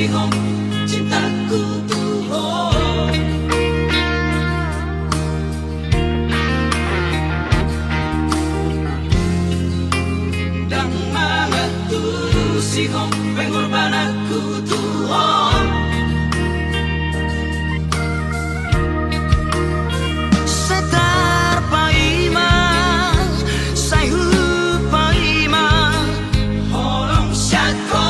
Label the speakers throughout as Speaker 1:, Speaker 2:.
Speaker 1: singong cintaku tuh dan mangatu singong pengorbananku tuh
Speaker 2: Setar paima sayhu paima
Speaker 1: holong syako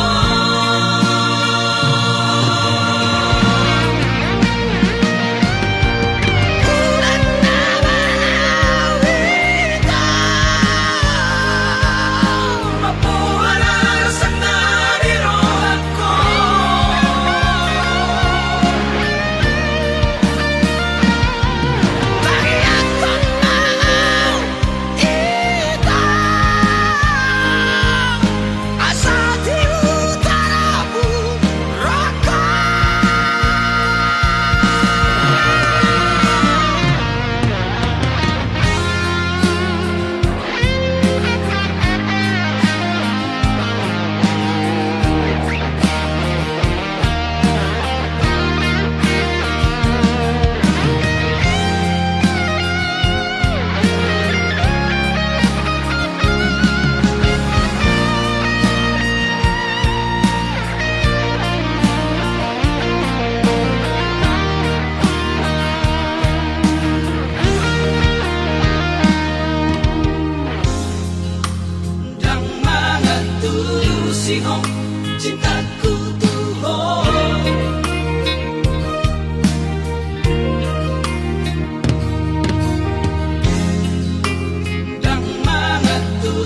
Speaker 1: singong cintaku tuh dan mangatu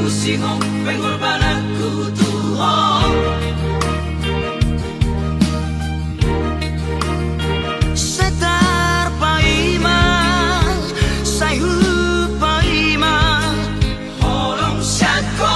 Speaker 1: singong pengorbananku tuh
Speaker 2: Setar paima sayhu paima
Speaker 1: holong syako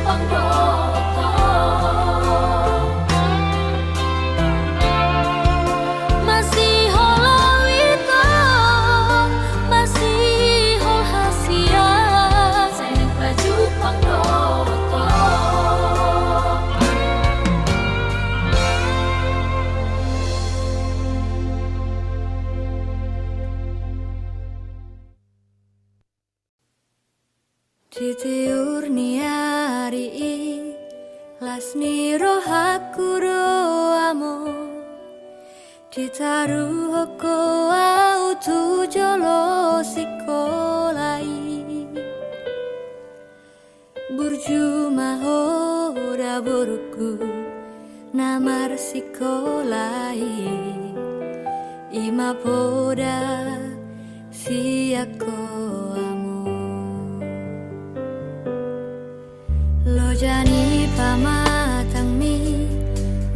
Speaker 3: pangdoto masih holawito masih hol hasia seneng baju pangdoto Ditiur niari lasni rohaku roamo ditaruh hoko au tu jolo sikolai burju mahora burku namar sikolai ima poda siako Lo jani pamatang mi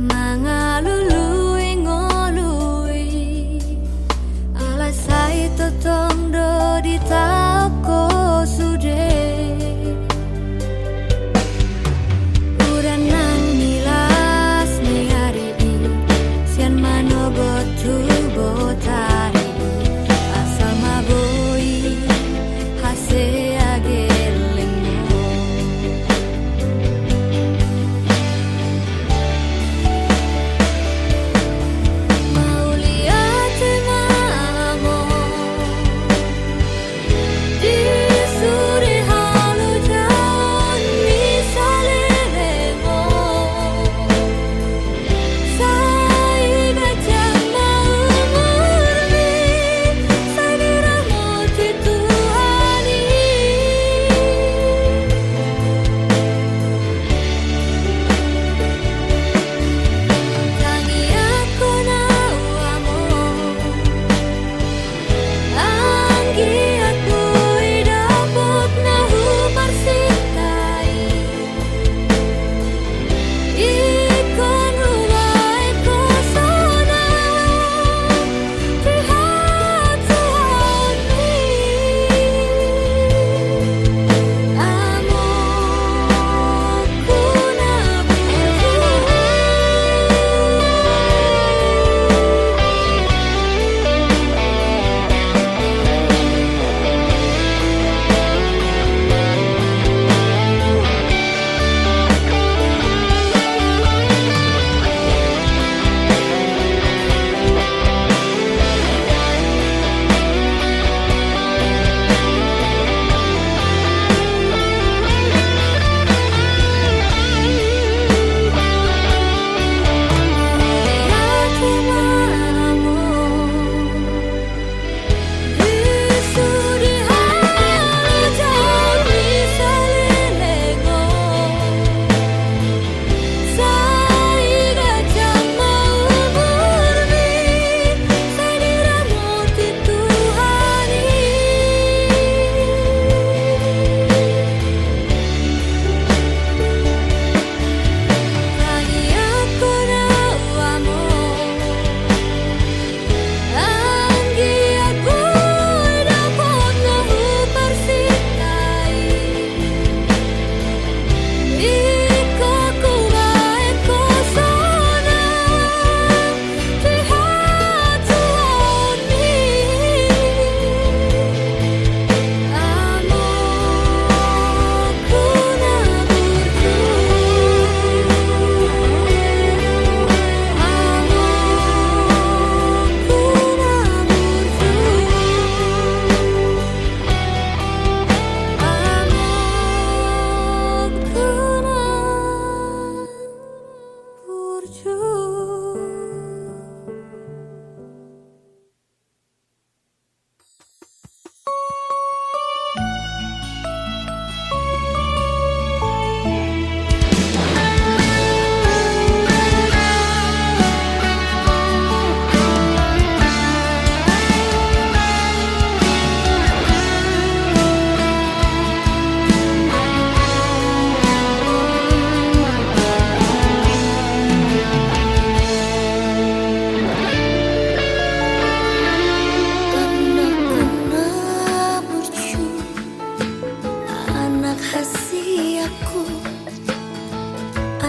Speaker 3: mangalului ngolui alasai totong do di tako sude uranan milas ni hari sian manogo tu botari asal maboi hase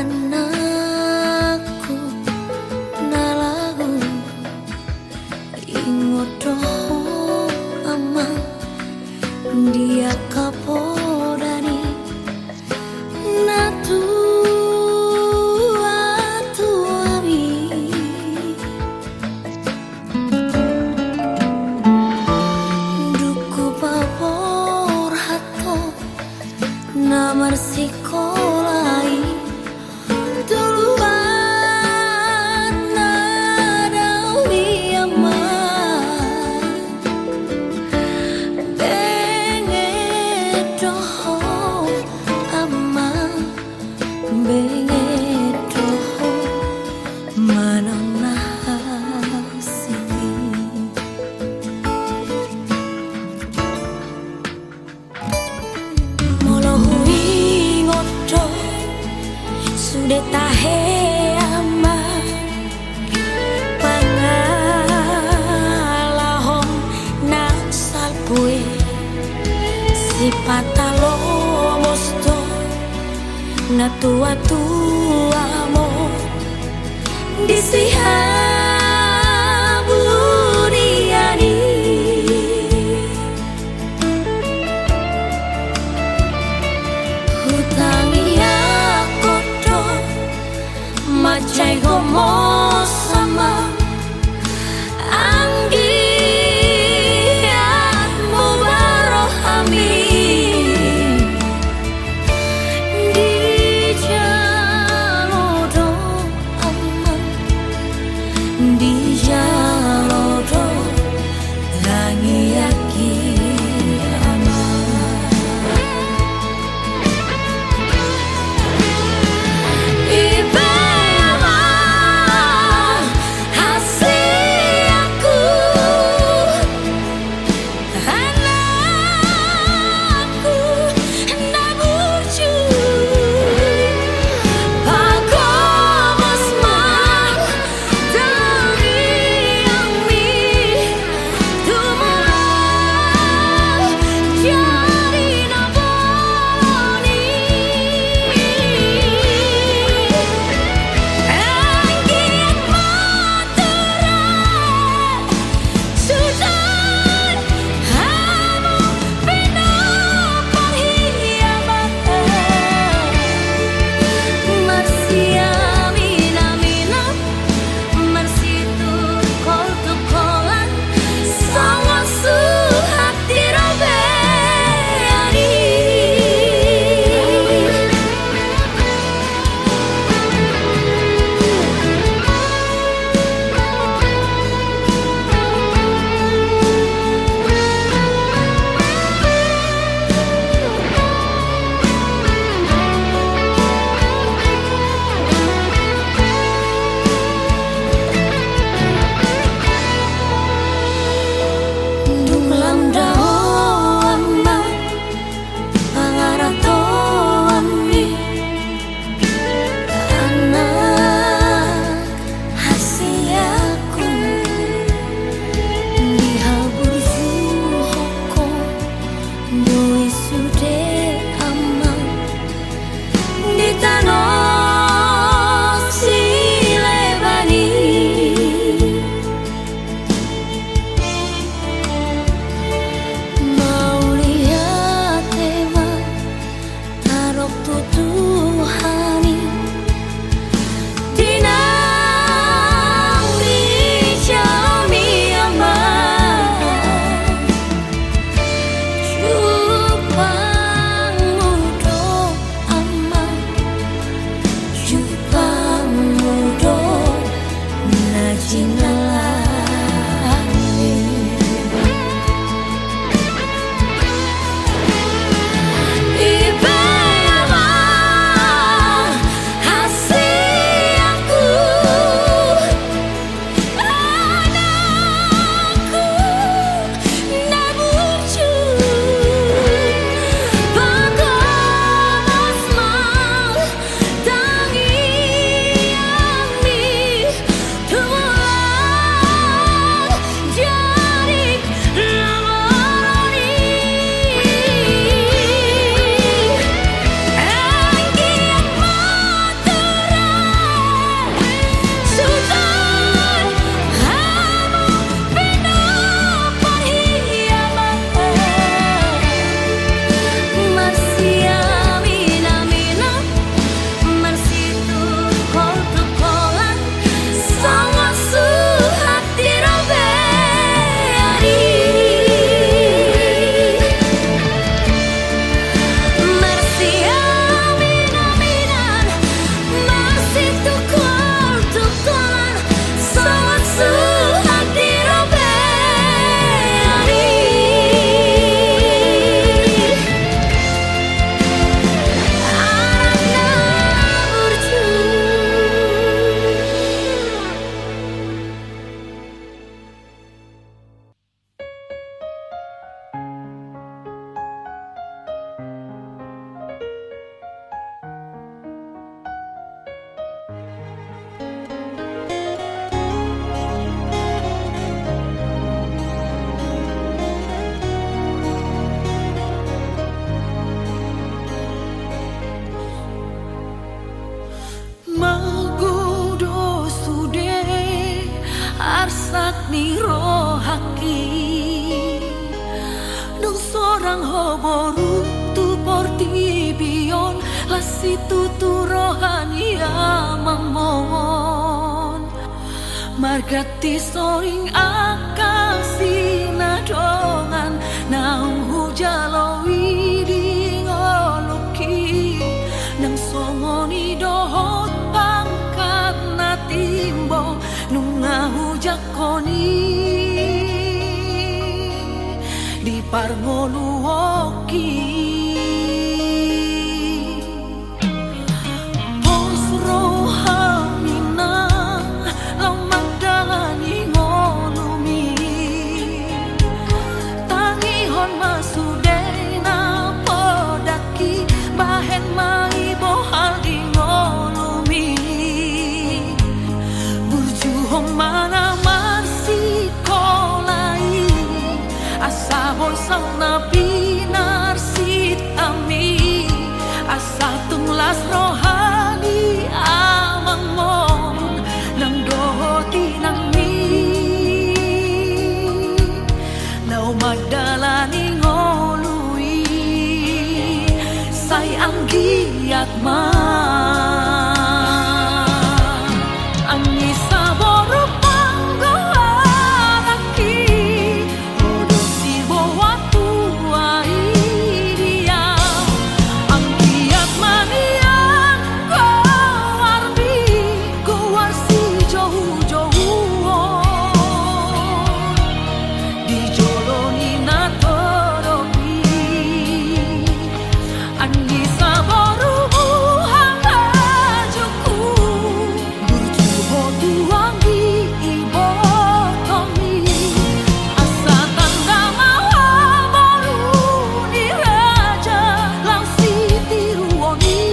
Speaker 3: anakku nalagu ingoto amang dia kapodani natu atuami duku babor hato namar sikolai tuluan nadawi amang bengedoho amang bengedoho manang nahasini molohui ngoto sudah tahe ama pangalahong naksal kue si patalo mosto na tua-tua mo disihabu diani hutangi aku do macai gomo sama anggiatmu barohami di jalodo aman di jalodo rangi yaki aman ibe aman seorang hoboru tu porti bion lasitu tu rohani amamon margati soring akasi nadongan naung hujalowi di ngoluki nang songoni dohot pangkat natimbo nunga hujakoni di parngoluoki pos rohamina lau magdalani ngolumi tangihon masudena podaki bahen mai bohal di ngolumi burjuhong mana marsi kolai asa boisang na pinar sitami asa tunglas rohani amang mon nang dohoti nang mi lau magdalani ngolui say ang giat ma ang isa boru panggoaraki odo sibo watu aidia ang giat manian goarbi goar si jauh-jauh di joloni na toropi ang isa boru buhang ajuku burjuho tuangi ibotomi asa tanda maha boru ni raja lang sitiruoni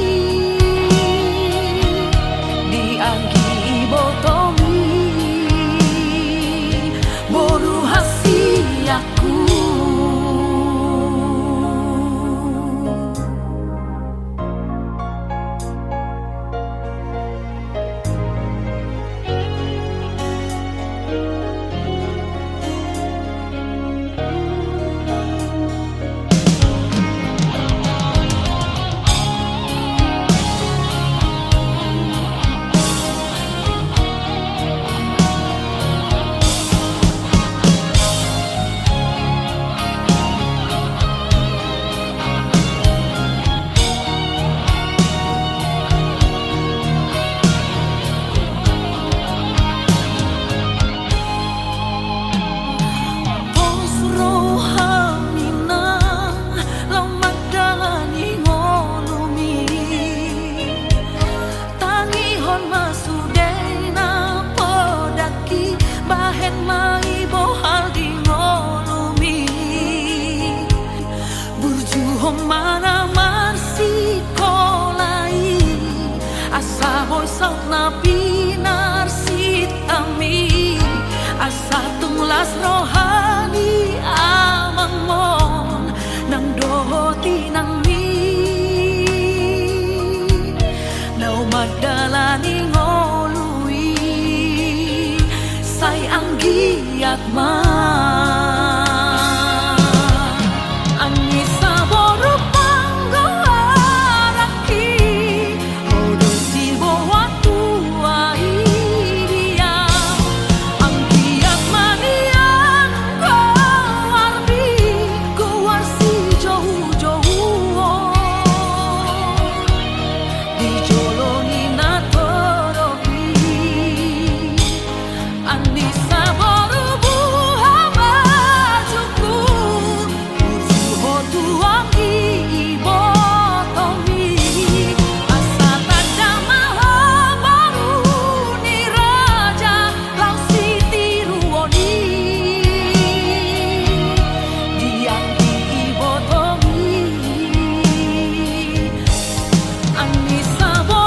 Speaker 3: di anggi ibotomi boru hasiaku pos rohamina lau magdalani ngolumi tangihon masudena podaki bahen mai bohal di ngolumi burjuhong mana marsi kolai asa boisang na pinar sitami asa tunglas rohani amang mon nang dohoti nang mi lau magdalani ngolui say ang giat ma ang isa boru panggoaraki odo sibo watu aidia ang giat manian goarbi goar si jauh-jauh di joloni na toropi ang isa boru buhang ajuku burjuho tuangi ibotomi asa tanda maha boru ni raja lau sitiruoni di anggi ibotomi ang isa boru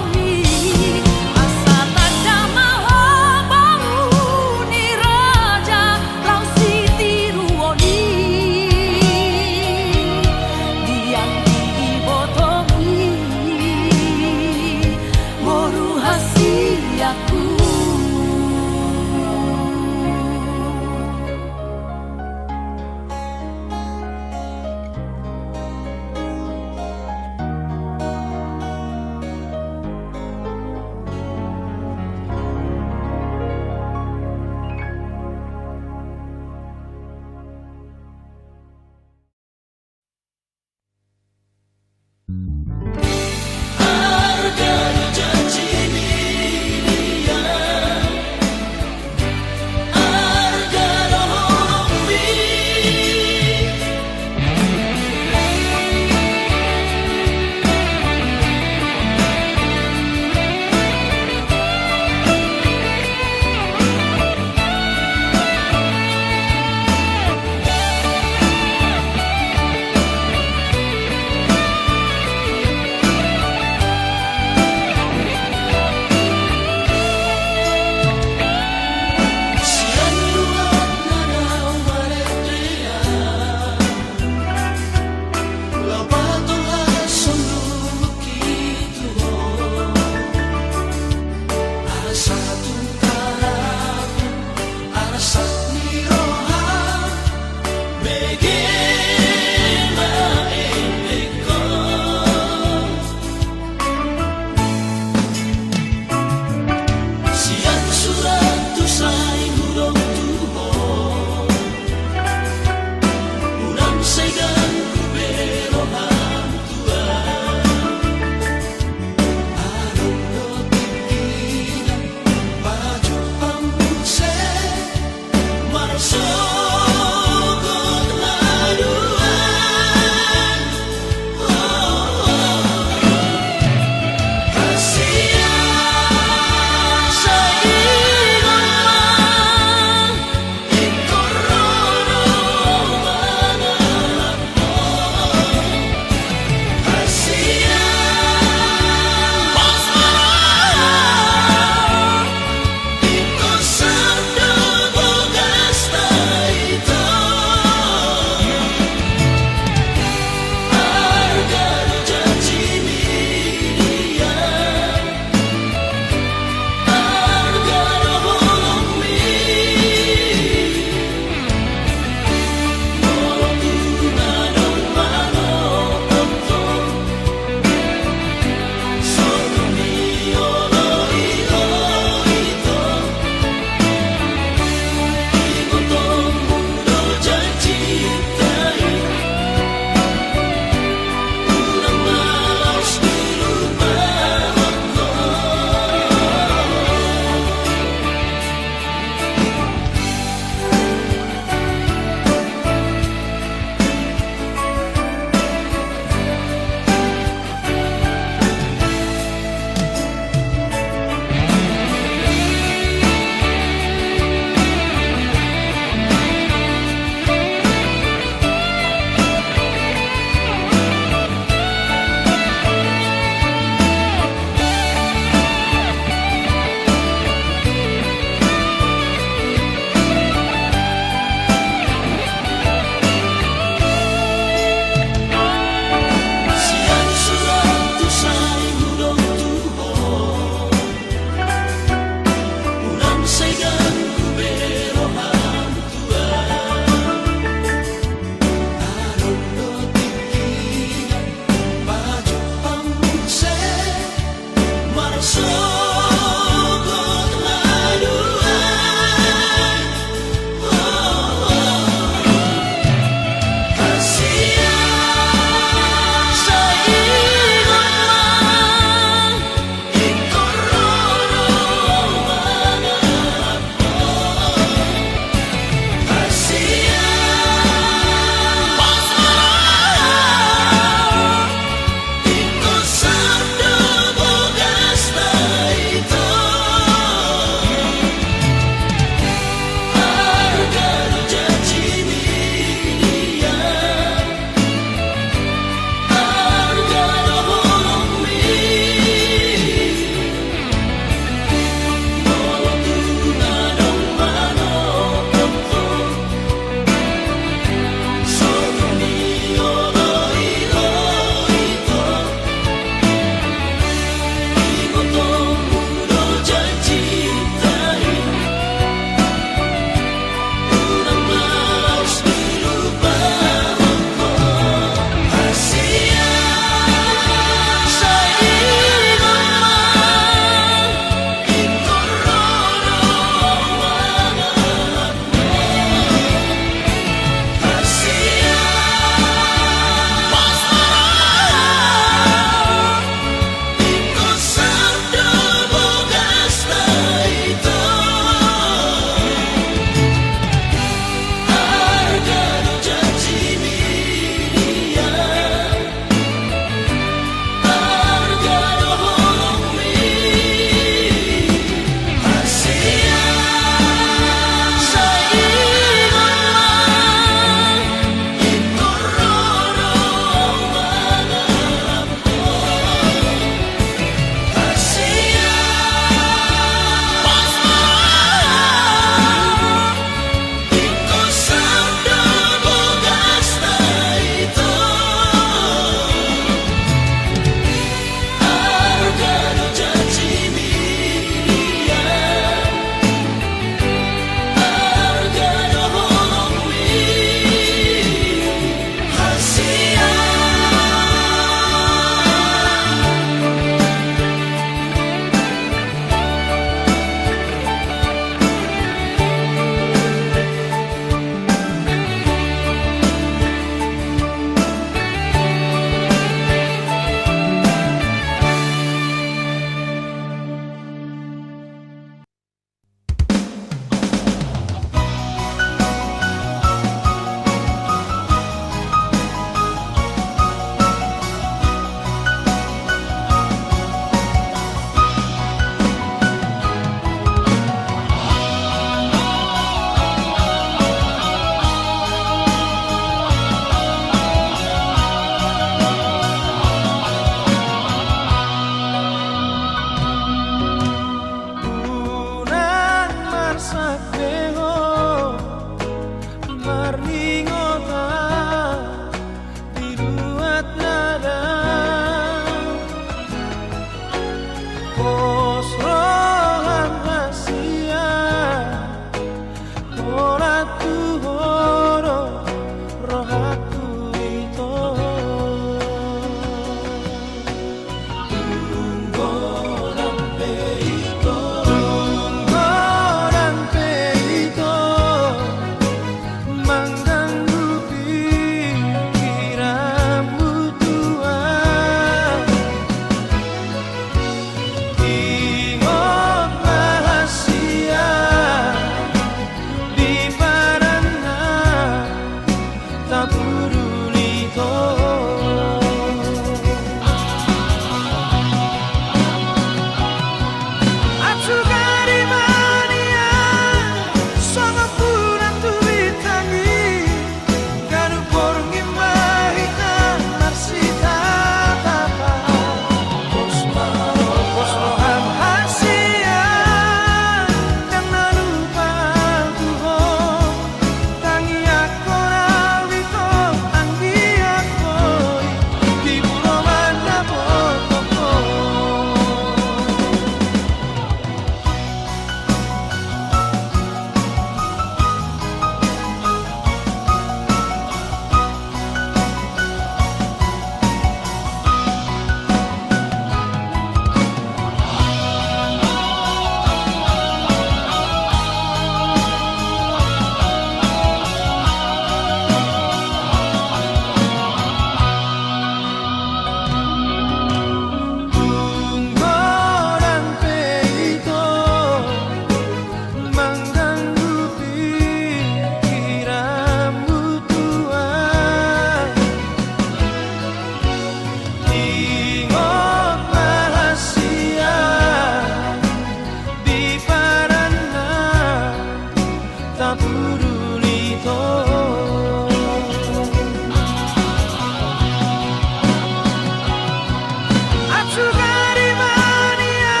Speaker 2: Atsukari mania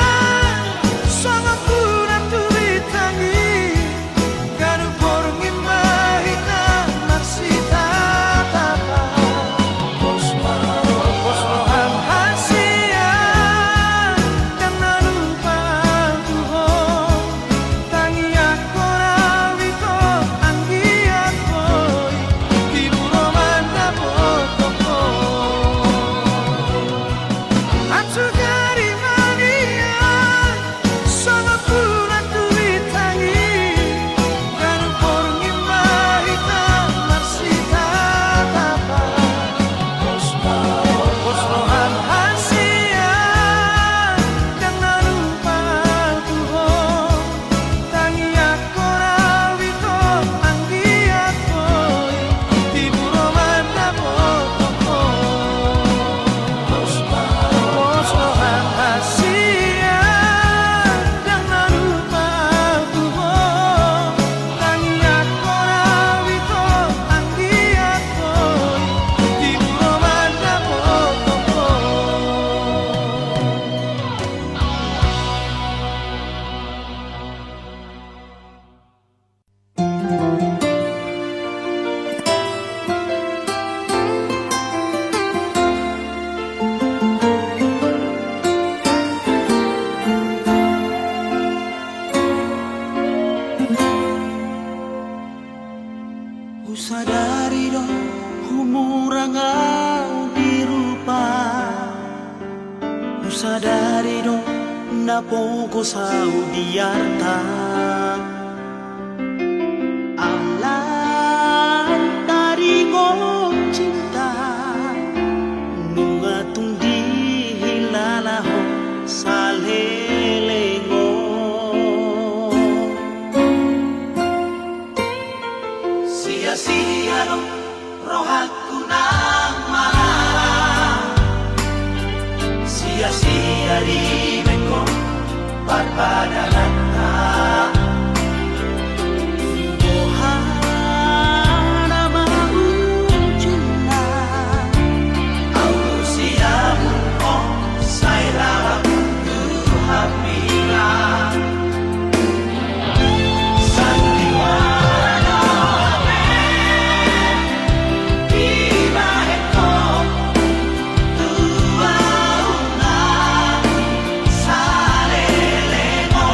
Speaker 2: sangat pura tuitangi kanu porngi mahita marsita tapa posrohan hasia karena lupa Tuhan tangi aku rawito anggi aku ibu romanda potoko Atsukari mania sangat pura tuitangi kanu porngi mahita marsita tapa posrohan hasia karena lupa Tuhan tangi aku rawito anggi aku ibu romanda potoko posrohan hasia karena lupa Tuhan tangi aku rawito anggi aku ibu romanda potoko Usadari dong humurangau dirupa Usadari dong napoko sau diarta Alan dari cinta nungatung di hilalaho salelengo
Speaker 1: Sia-sia dong rohaku nang malam Sia-sia di meko barbadanata
Speaker 2: Ohana mau cinta
Speaker 1: Au siamu oh sai lawak tu hapila Sandiwara Iba heko tua una salelemo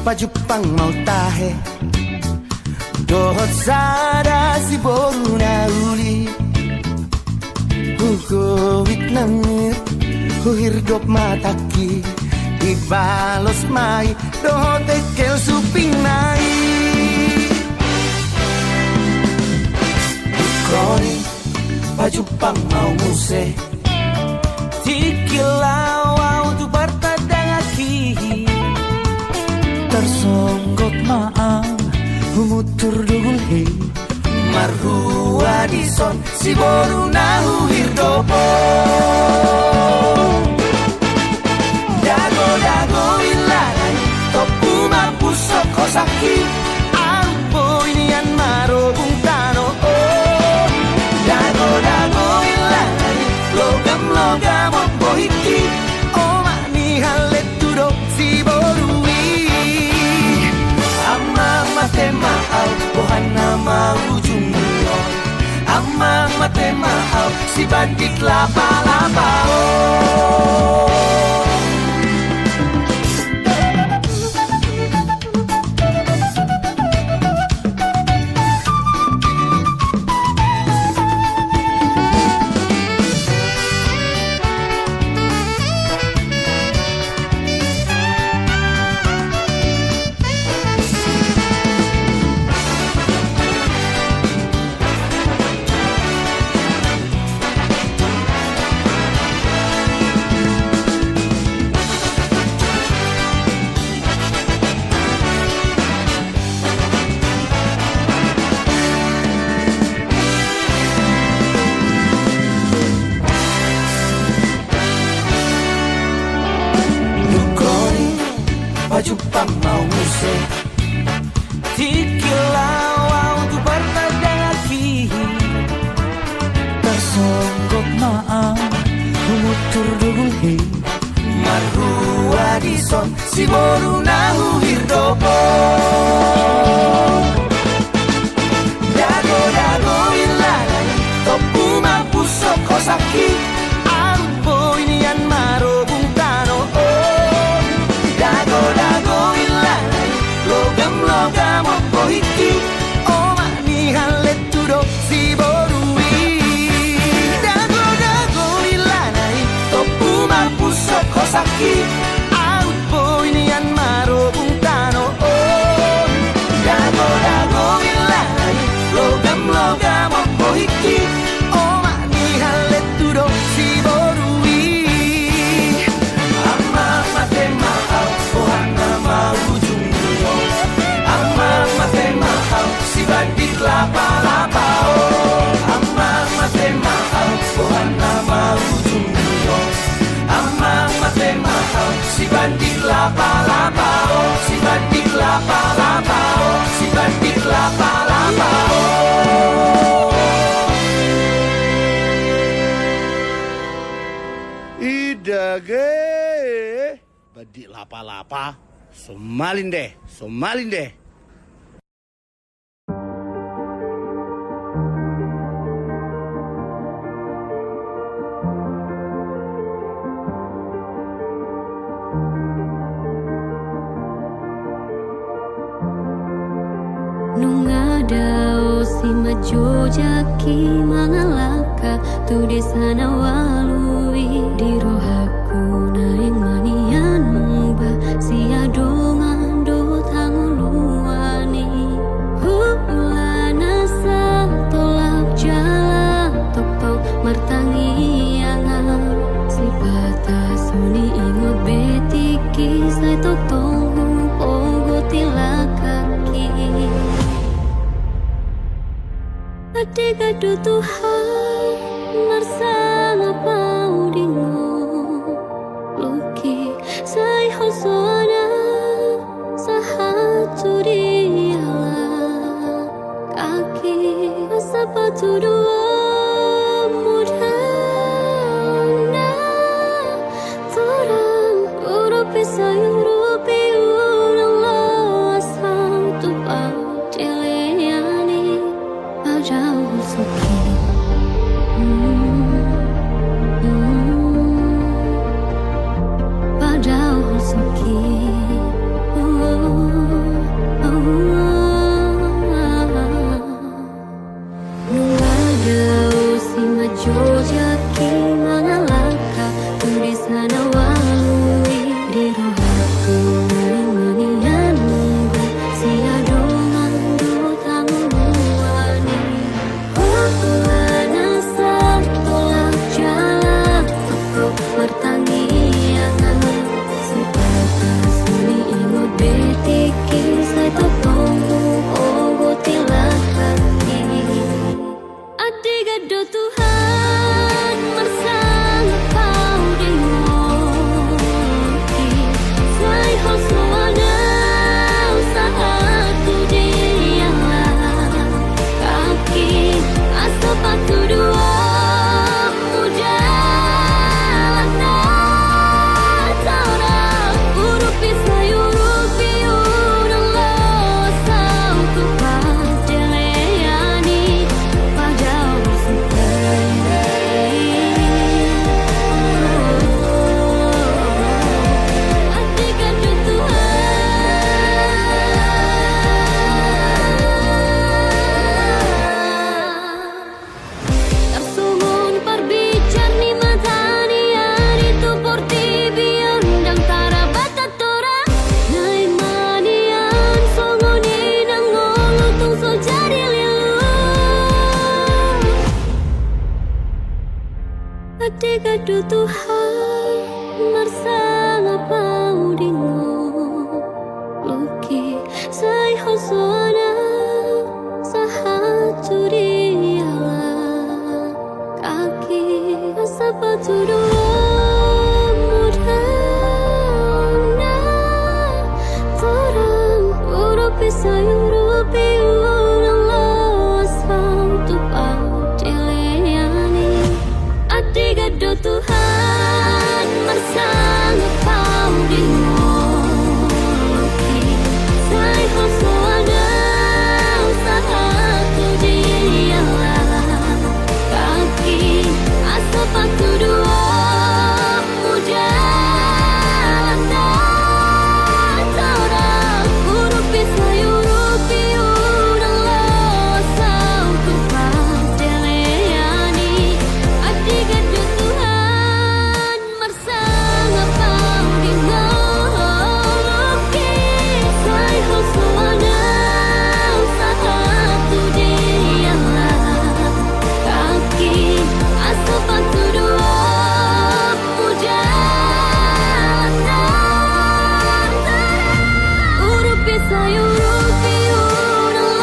Speaker 2: pajupang mau tahe dohot sada si boru na uli hugowit nangit huhirdop mataki ibalos mai dohot ekel suping nai kroni pajupang mau muse tikilau tu bertadang aki tersonggot maang humutur dugulhe marhua dison si boru nahu hirdopo dago dago ilanay topu mapusok kosaki ampo inian marobung tano dago dago ilanay logam logam opo hiki oma ni halet tudok si borui ama mate maau pohana mau jumio ama mate maau si bandit laba-laba pajupang mau muse tikilau tu bertadang aki tersonggok maang humutur dugulhe marhua dison si boru nahu hirdopo dago dago ilanay topu mapusok kosaki ampo inian marobung tano dago dago ilanay logam logam opo hiki oma ni halet tudok si borui dago dago ilanay topu mapusok kosaki ampo inian marobung tano dago dago ilanay logam logam opo hiki oma ni halet tudok si borui ama mate maau pohana mau jumio ama mate maau si bandit laba-laba ama mate maau pohana mau jumio ama mate maau si bandit laba-laba si bandit laba-laba si bandit laba-laba idage badik lapa-lapa somalin deh
Speaker 3: Nungadao si majo jaki mangalaka tu di sana walui di rohaku naing manian mungba si adongan do tanguluani hulana sa tolak jalan tokau martangi angan si batas suni ingo betiki sai tok tonghu pogo tilakaki Adik-adik Tuhan bersama paudingo Luki say hosona sahatu diala Kaki sepatu dua mudana Torang urupi sayurupi ulang lasam tupau jeliani jauh suki Adik-adu Tuhan bersama paudingo Luki sai hosona sahaturi ala kaki sepatu dua muda na terang urupi sayurupi ulang asal tupau dileyani adik-adu Tuhan bersama paudingo Luki sai hosona sahaturi ala kaki sepatu dua muda terang urupi sayurupi ulang asal tupau dileyani adik-adu Tuhan bersama paudingo Luki sai hosona sahaturi ala kaki sepatu dua muda urupi sayurupi ulang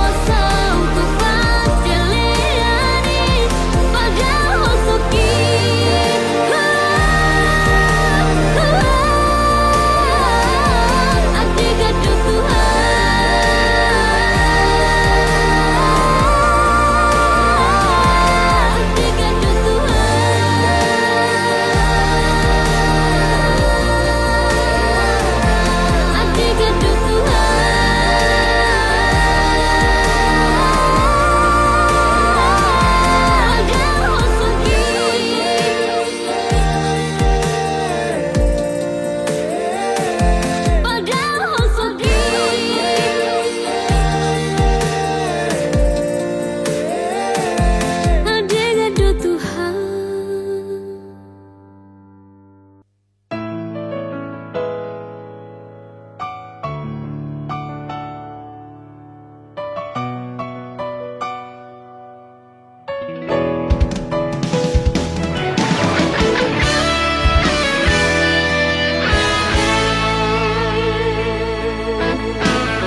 Speaker 3: asal tupau dileyani padahal hosoki adik-adu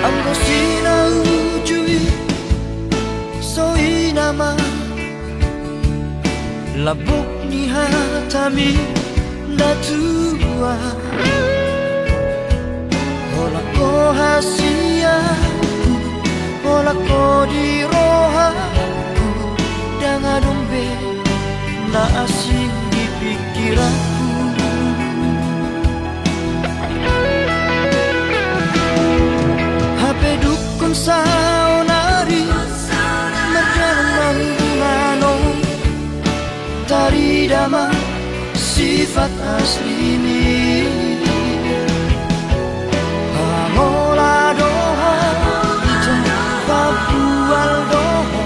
Speaker 4: Anggo sinaujui soinama labuk ni hatami datua Hola ko hasiaku Hola ko di rohaku Dengan dombe na asing di pikiranku Hape dukun saunari Merjalan mano Tari dama sifat asli ini Hamola doha Ita papual doha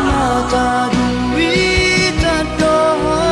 Speaker 4: Mata duita doha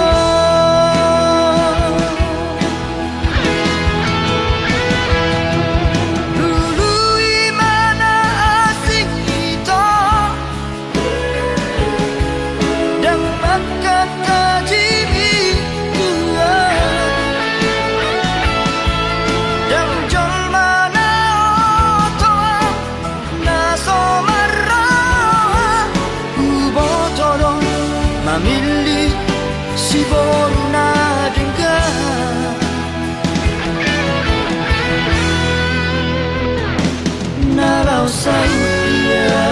Speaker 4: Mamili si borna dengar Nalau saya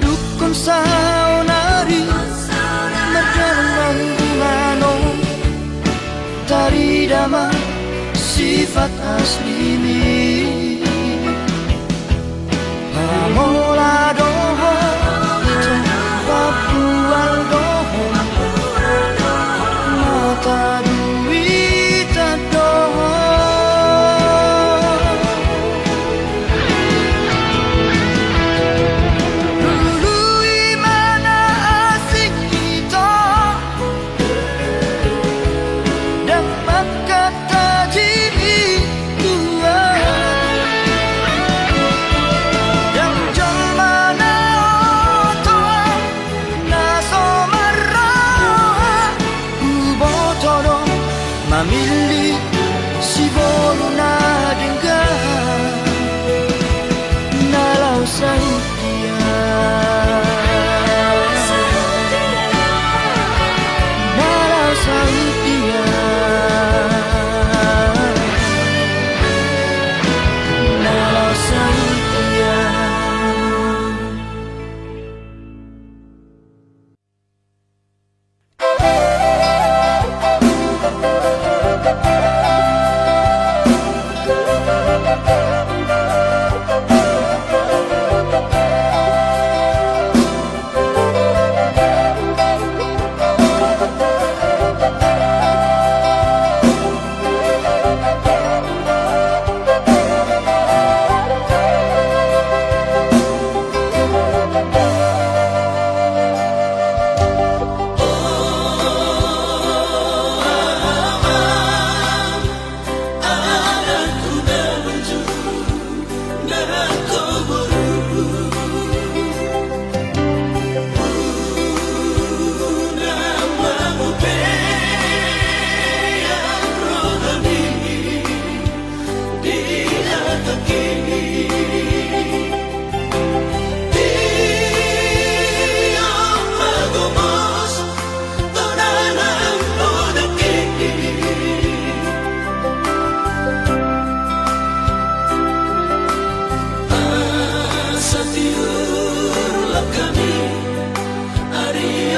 Speaker 4: dukun saunari Merjalan mano Tari dama sifat asli ini Hamola doha Ita papual doha Mata duita doha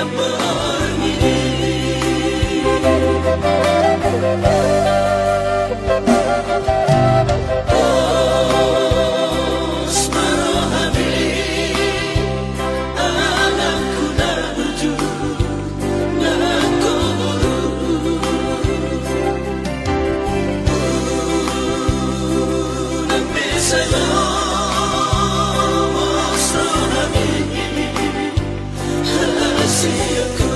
Speaker 1: dia pergi. Oh, Asmara Habib, anakku narju nakoru. Nabi salam Asmara Habib, hasiaku.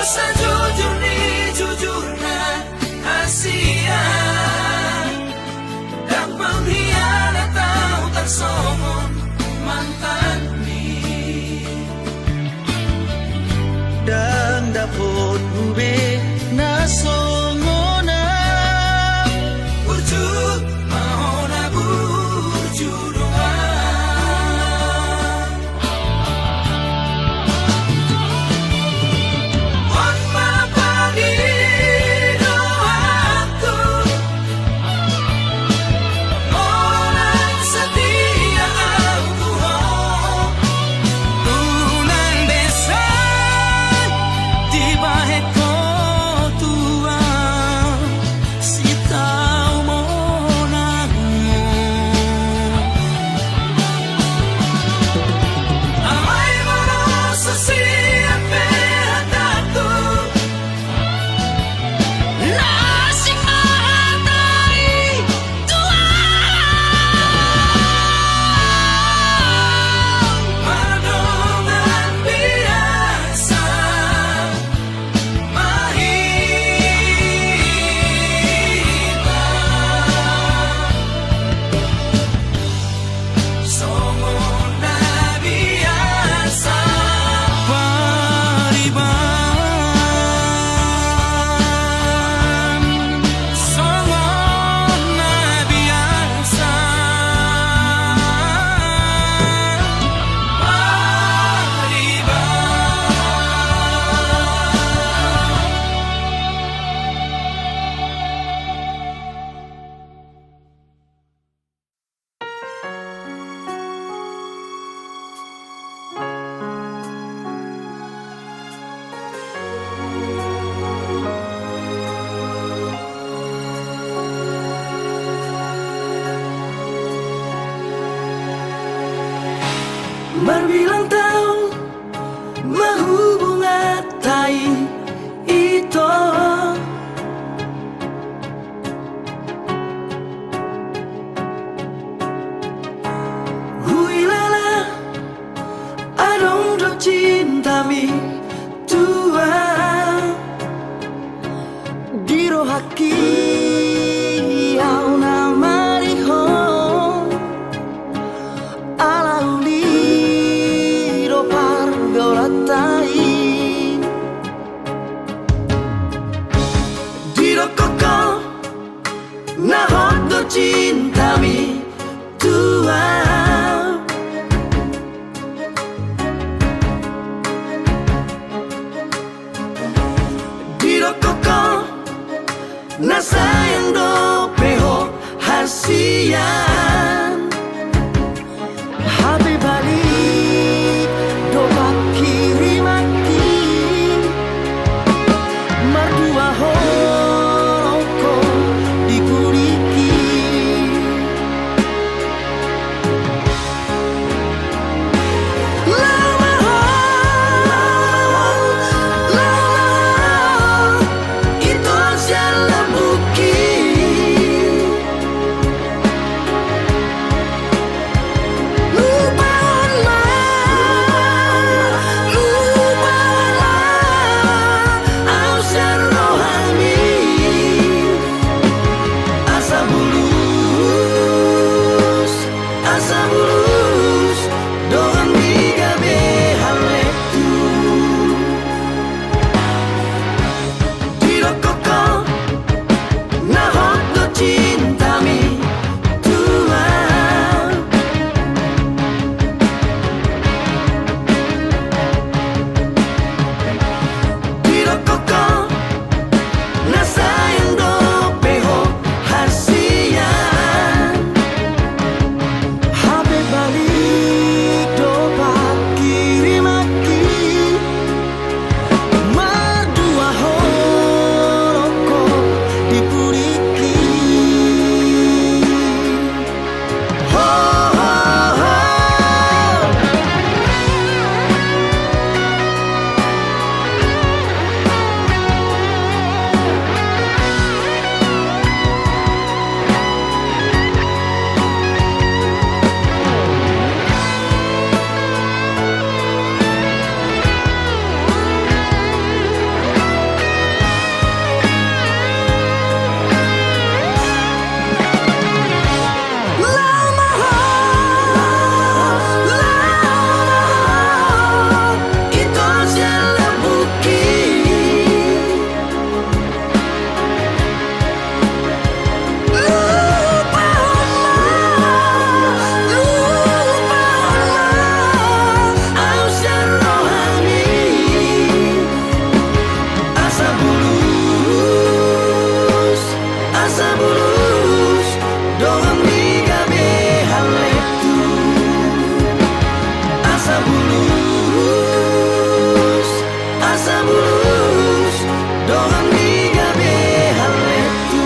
Speaker 1: sajujurni jujurna hasian dan pengkhianat tahu tak somon mantan ni
Speaker 4: Dan dapat ube nasongona
Speaker 1: burju mahona burju doa on mapadi doaku orang setia aku tunan besan di bawah kotua si tahu monangmu amai mono siapa hataku nasi mahatai Madongan biasa mahita Somona biasa pariban Somona biasa pariban
Speaker 4: Marbilang tahun mahubungatai ito Huilala adong do cintami tua Diro haki au na marihon Alauli do pargolatai Diro koko na hot do cintami tua Diro koko na sayang do peho hasian Habi balik do bakiri maki Mardua horoko dikuriki Lama ho, itu siapa buki amiga vieja tú.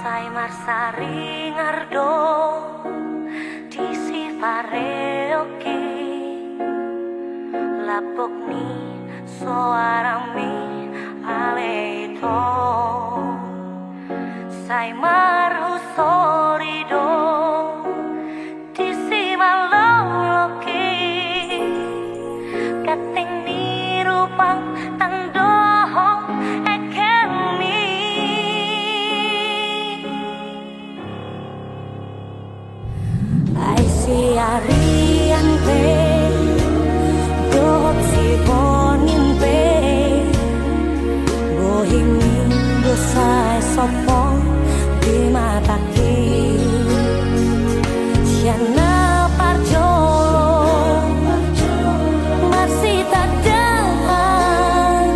Speaker 3: Sai marsari ngardo di sifare oke lapok ni soarami aleito sai marhu sorido di simaloloke kating ni rupang tangdohong ekemi ai si arian pe dot si bonin pe bohimi dosai sopong di mataki siana parjolo masih tak dan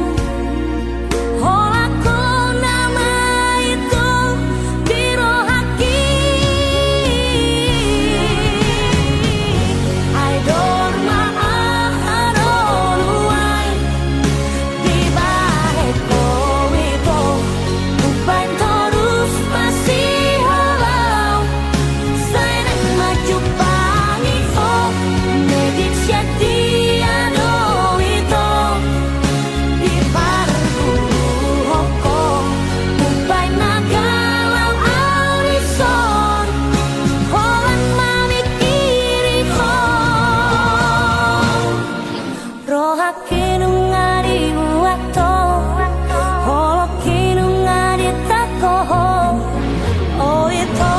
Speaker 3: holaku nama itu dirohaki I don't maaharonuai di balik itu bukan terus masih halau saya maju pangi oh medit syadiano itu di parku hoko bukan nagalau alison holan mamikiri ho rohake nungari buato holoke nungari takoho oh itu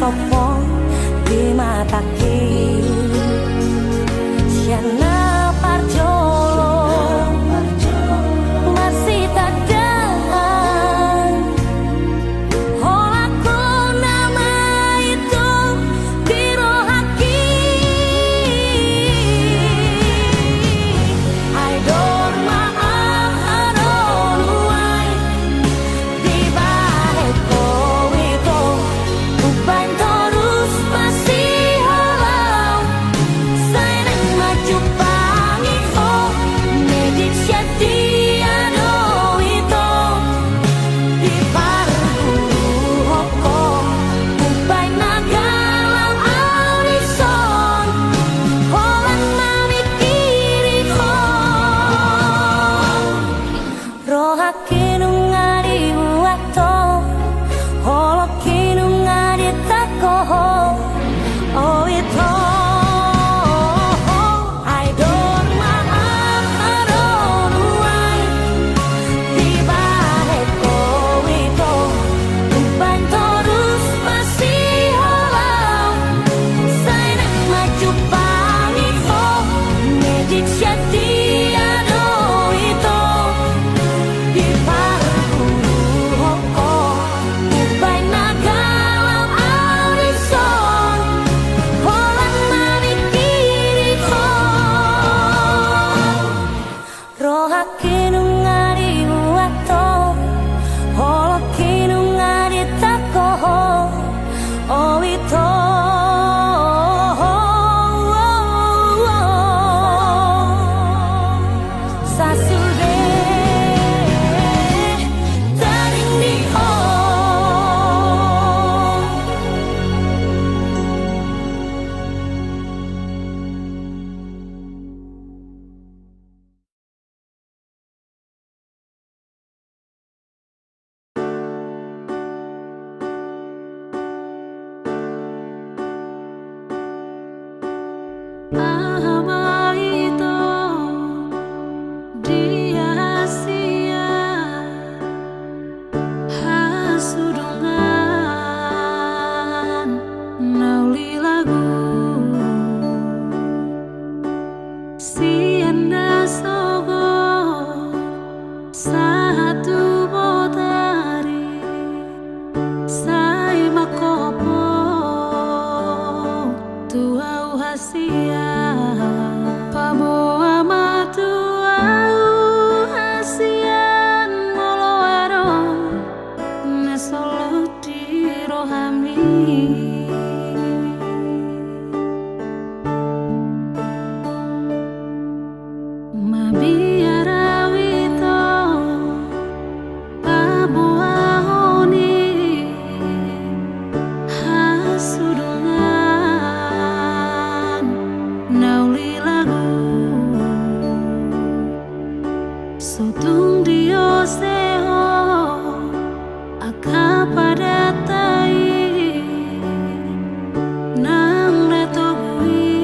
Speaker 3: sopong di mataki siana parjolo masih tak dan holaku nama itu dirohaki I don't maaharonuai di balik itu bukan terus masih halau Ama itu dia sia hasudungan nauli lagu si anda sogo satu botari sai makopo tuau hasia paboa matuau hasian moloaro nesolo di rohami mabiarawito pabuahoni hasudungan nauli lagu sotung dio seho aka pada tai nang letogui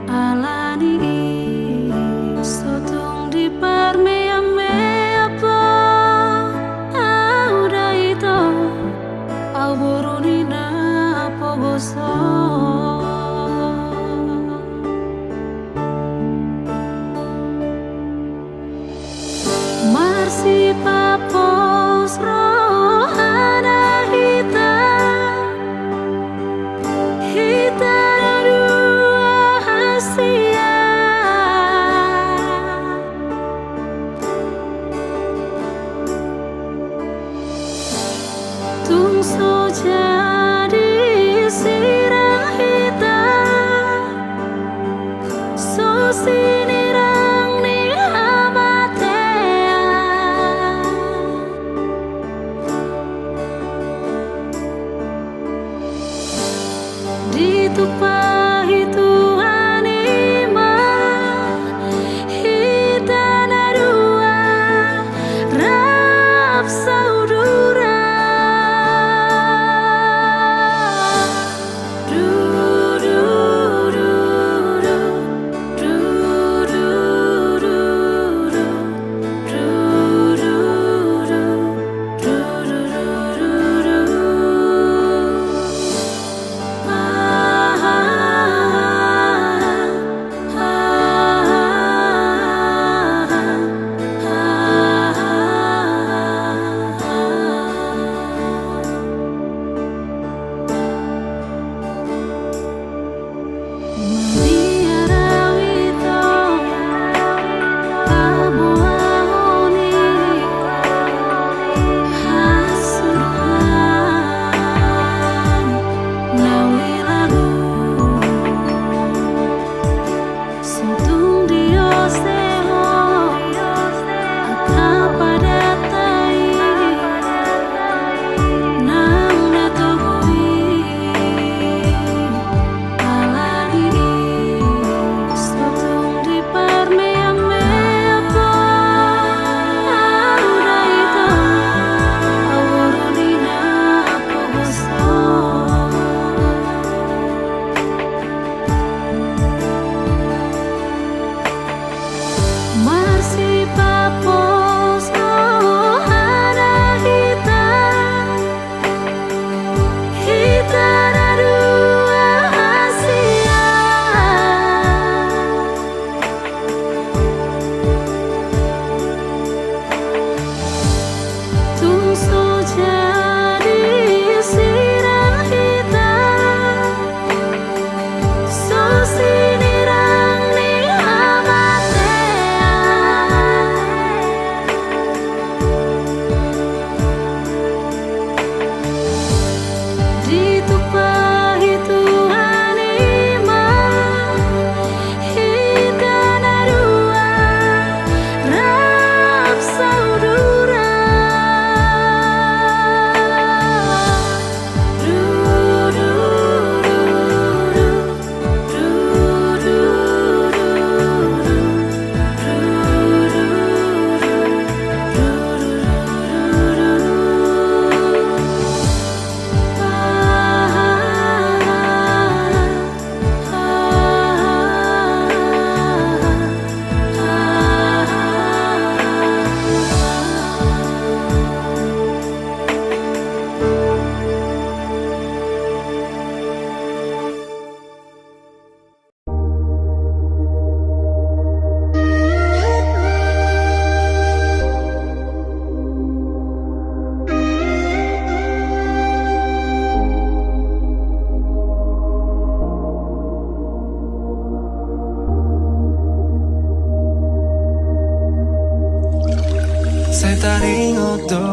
Speaker 3: alani sotung di parme apa auda itu au boroni na pogoso Marsi papos rohana hita dua hasia tungso jadi sirah hita so sinirang ni hamatea ditupahi Tuhan ima hita narua rap saudura du du du du du du du du du du du du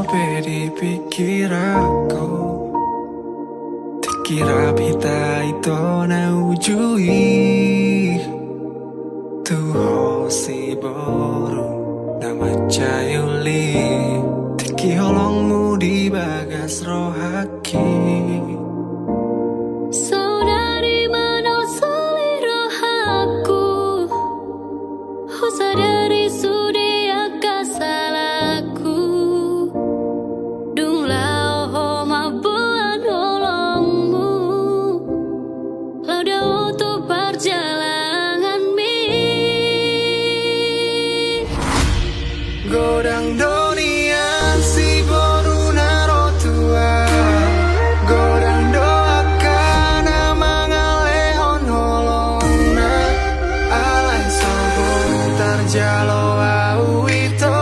Speaker 1: sampai dipikir aku Dikira pita itu na ujui Tuho si boru nama cayuli Tiki holongmu di bagas rohaki
Speaker 3: Saudari mana selera aku Sadari sudia kasalaku Dung lao ho mabuan holongmu Lauda untuk perjalanan mi
Speaker 1: Godang donian si boru naro tua Godang doakan mangalehon holongna Alai sobo tarjalo au ito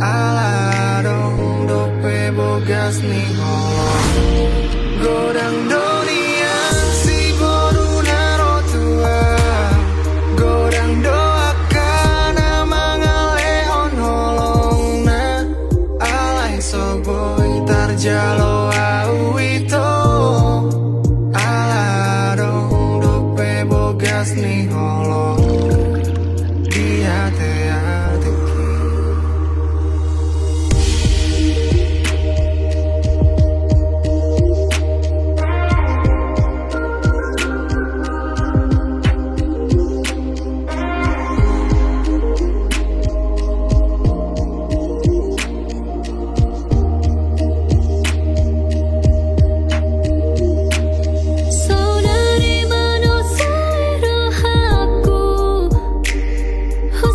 Speaker 1: Ala dong dope bogas ni holong Godang donian si boru naro tua Godang doakan mangalehon holongna Alai soboy tarjalo au ito Ala dong dope bogas ni holong Dia te-ateki
Speaker 3: Saudari mana selera aku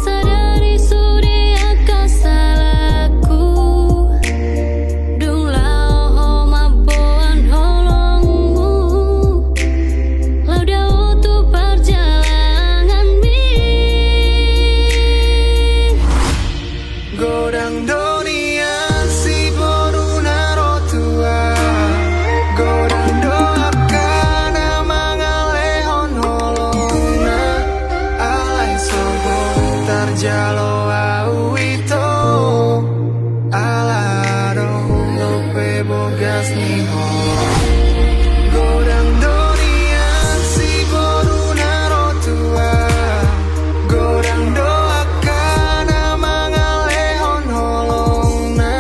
Speaker 3: Sadari sudia kasalaku Dung lao ho mabuan holongmu Lauda untuk perjalanan mi
Speaker 1: Godang donian si boru naro tua Godang doakan mangalehon holongna Alai sobo tarjalo au ito Ala dong dope bogas ni holong Godang donian si boru naro tua Godang doakan mangalehon holongna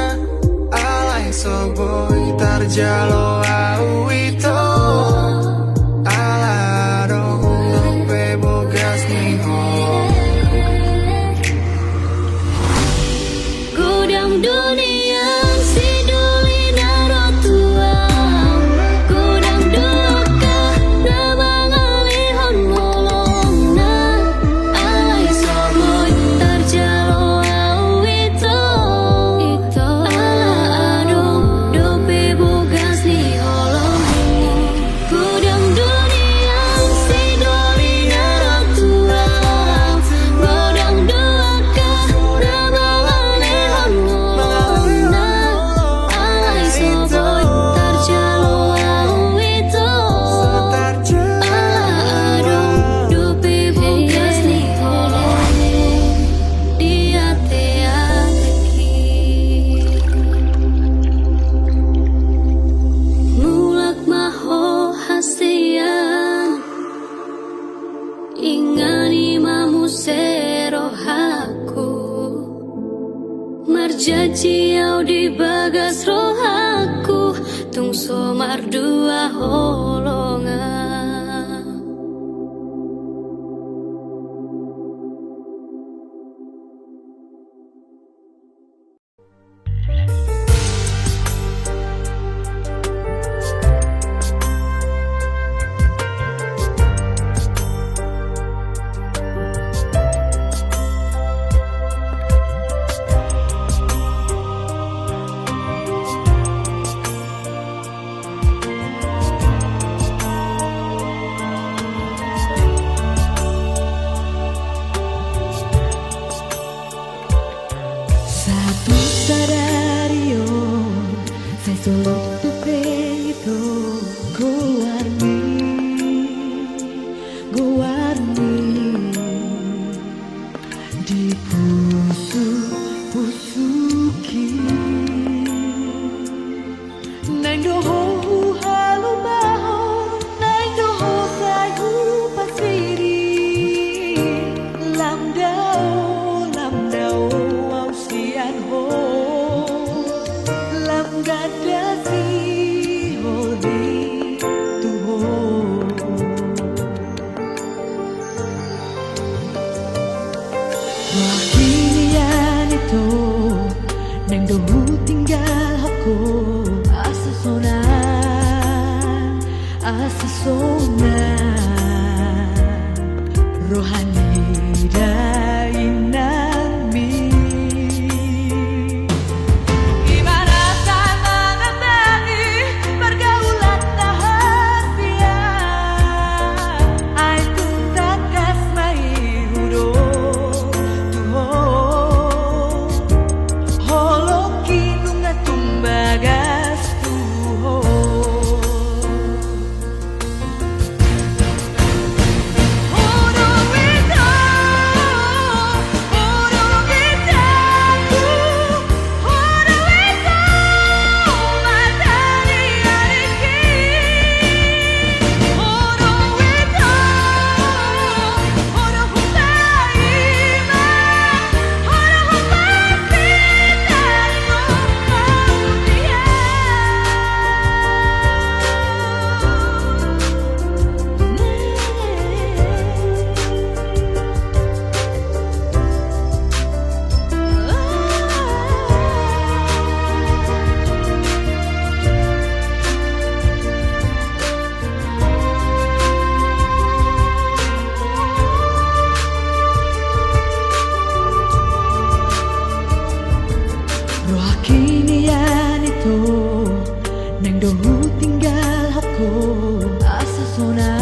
Speaker 1: Alai soboy tarjalo au ito Ala dong dope bogas ni holong
Speaker 3: Godang dunia si duli naro tua Godang doka nama ngalihon holongna Alai soboy tarjalo au ito Ala adong dope bogas ni holong Godang dunia si duli naro tua Godang doka nama ngalihon holongna Alai soboy tarjalo au ito Ala adong dope bogas ni holong Dia te-ateki Mulak maho hasian Ingani mamu serohaku Marjaji au di bagas rohaku Tung somar dua holongan
Speaker 5: Di pusuki
Speaker 3: asa sona rohani dainami. Ibaratkan mengenali pergaulan rahasia, ai tuntakas mai hudo tuho holoki nunga tumbagas tuho. Roh kini yan ito nang dohu tinggal hako asa sona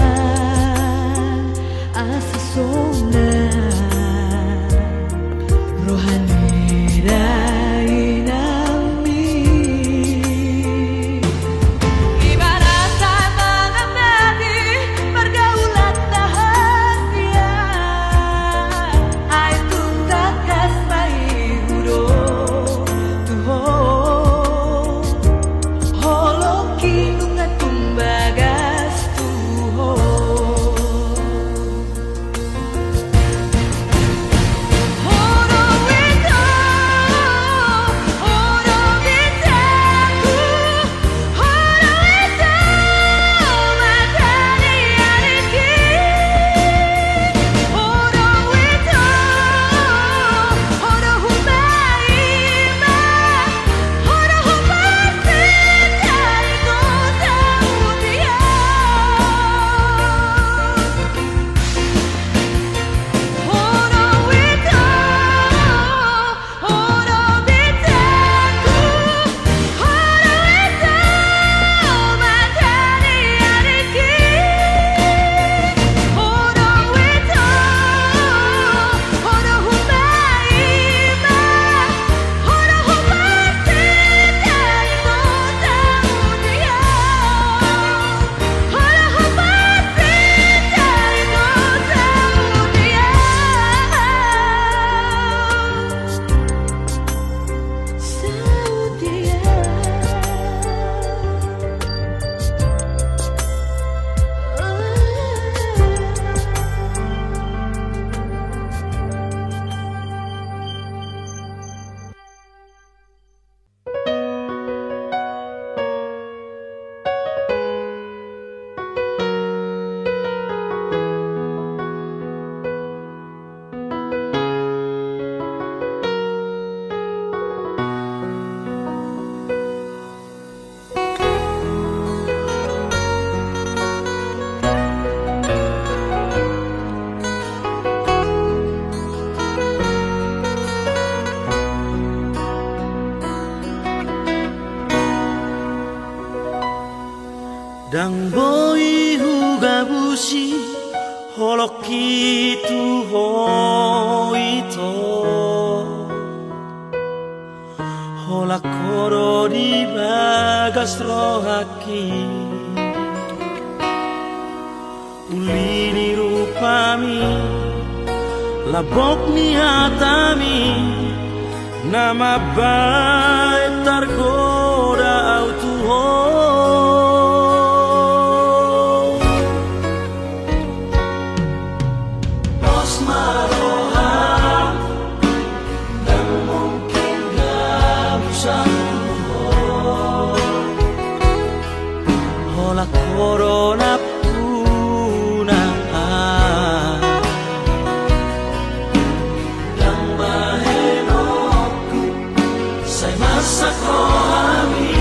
Speaker 3: rohani dainami. Ibaratkan mengenali pergaulan rahasia, ai tuntakas mai hudo tuho holoki nunga tumbagas tuho.
Speaker 4: Dang boy huga bushi holoki tu hoito hola koro di bagas rohaki ulini rupami labok ni hatami nama baik tergoda autuho.
Speaker 2: Corona puna yang mahenoku say masako ami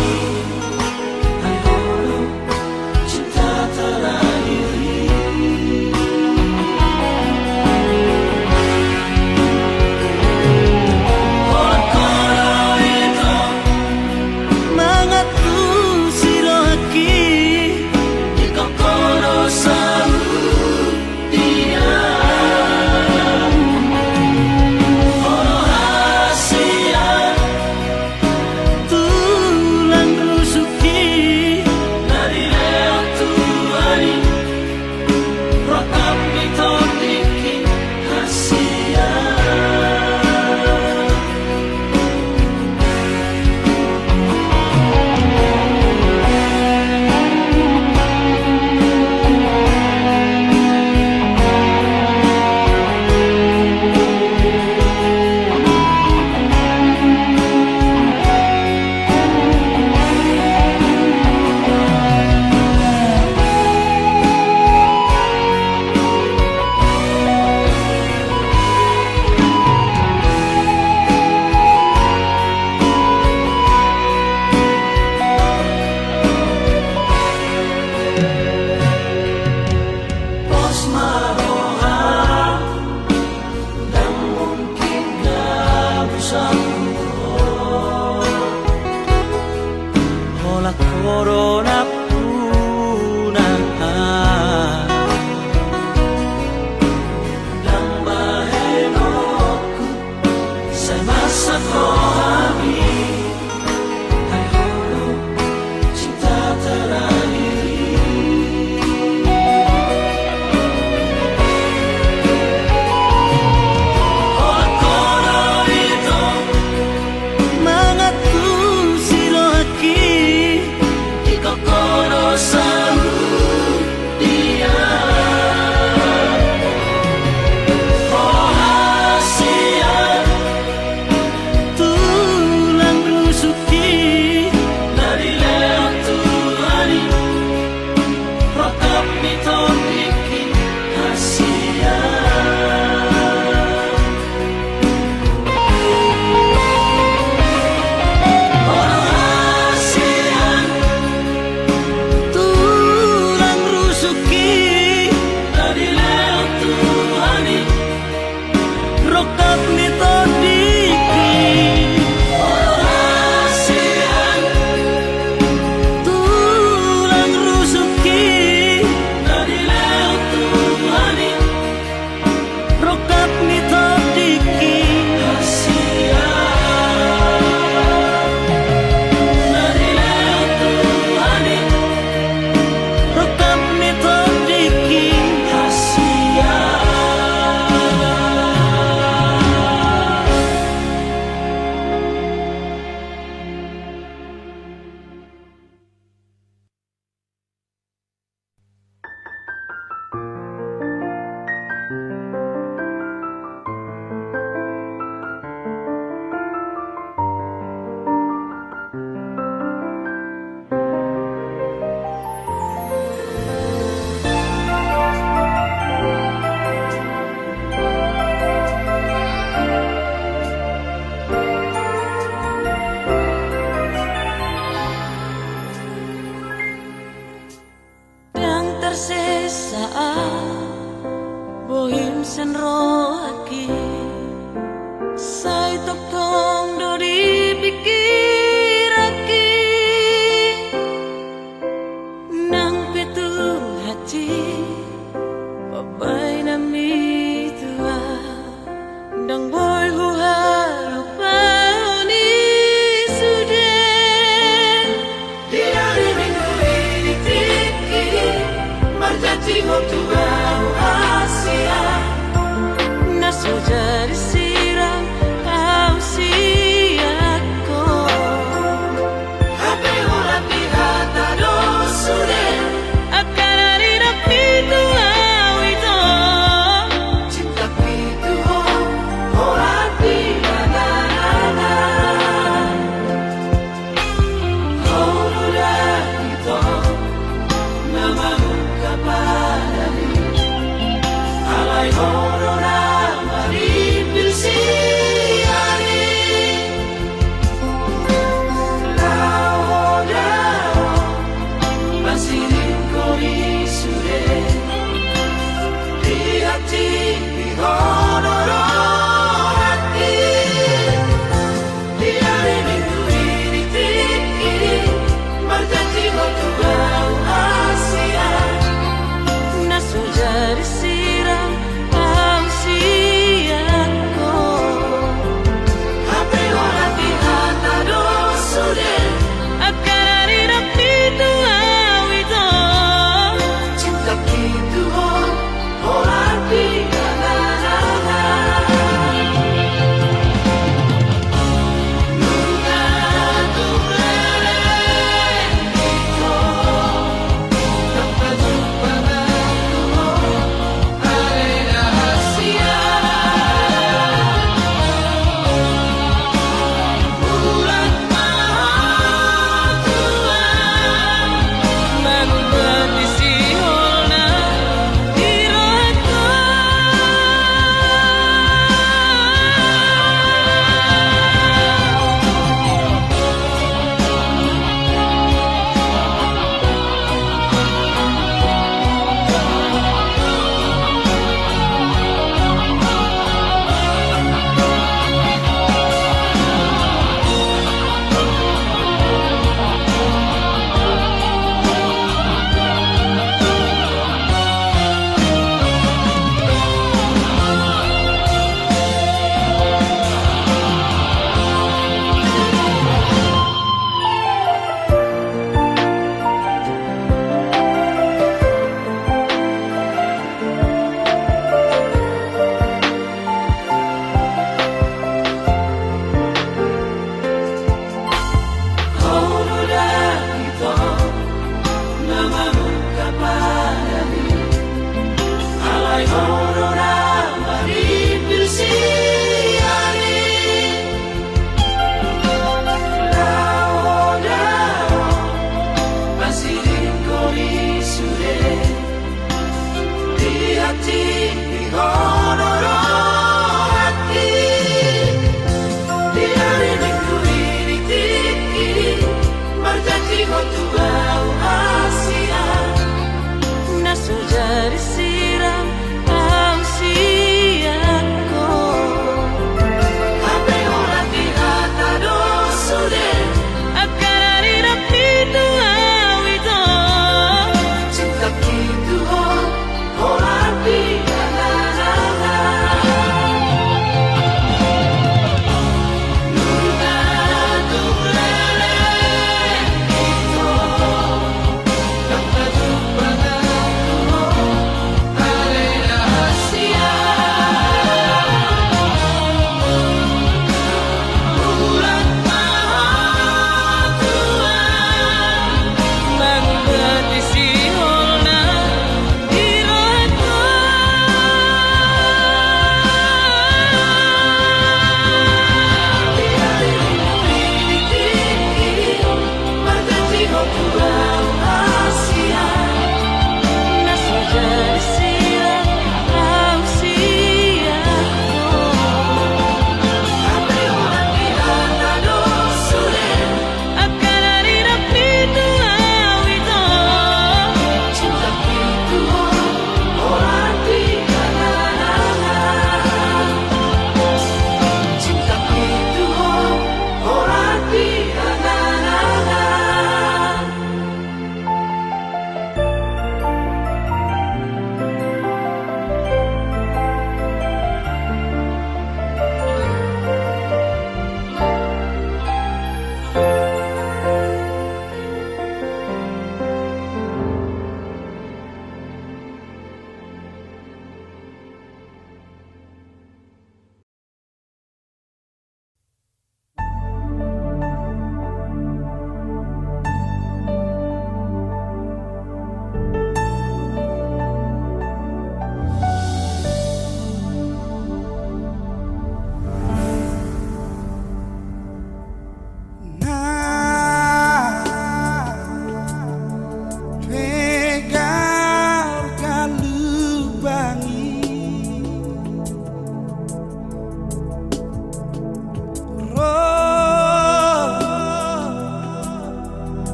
Speaker 2: hai holo cinta saat bohim sen rohaki sai tok tong do dipikiraki nang petu hati babai nami tua dang boy hu halupa ni sudah di hari minggu ini tiki berjanji waktu au Asia naso jadi siram kau siako hape urat di hata do sudah akan hari napi tua itu cinta itu orang di mana oh udah itu namamu kepada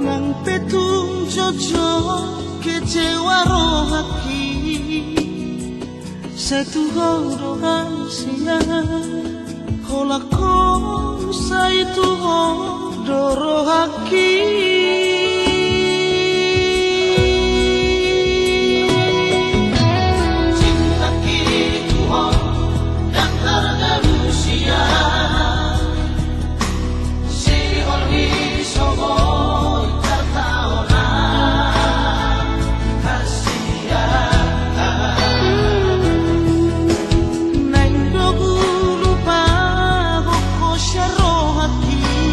Speaker 5: Nang petung jojo kecewa rohaki Satu doa siang Holakon saitu dorohaki Cinta gitu dan harga manusia Si orhi soboy tertaona kasihan Neng dogu lupa boko syarohati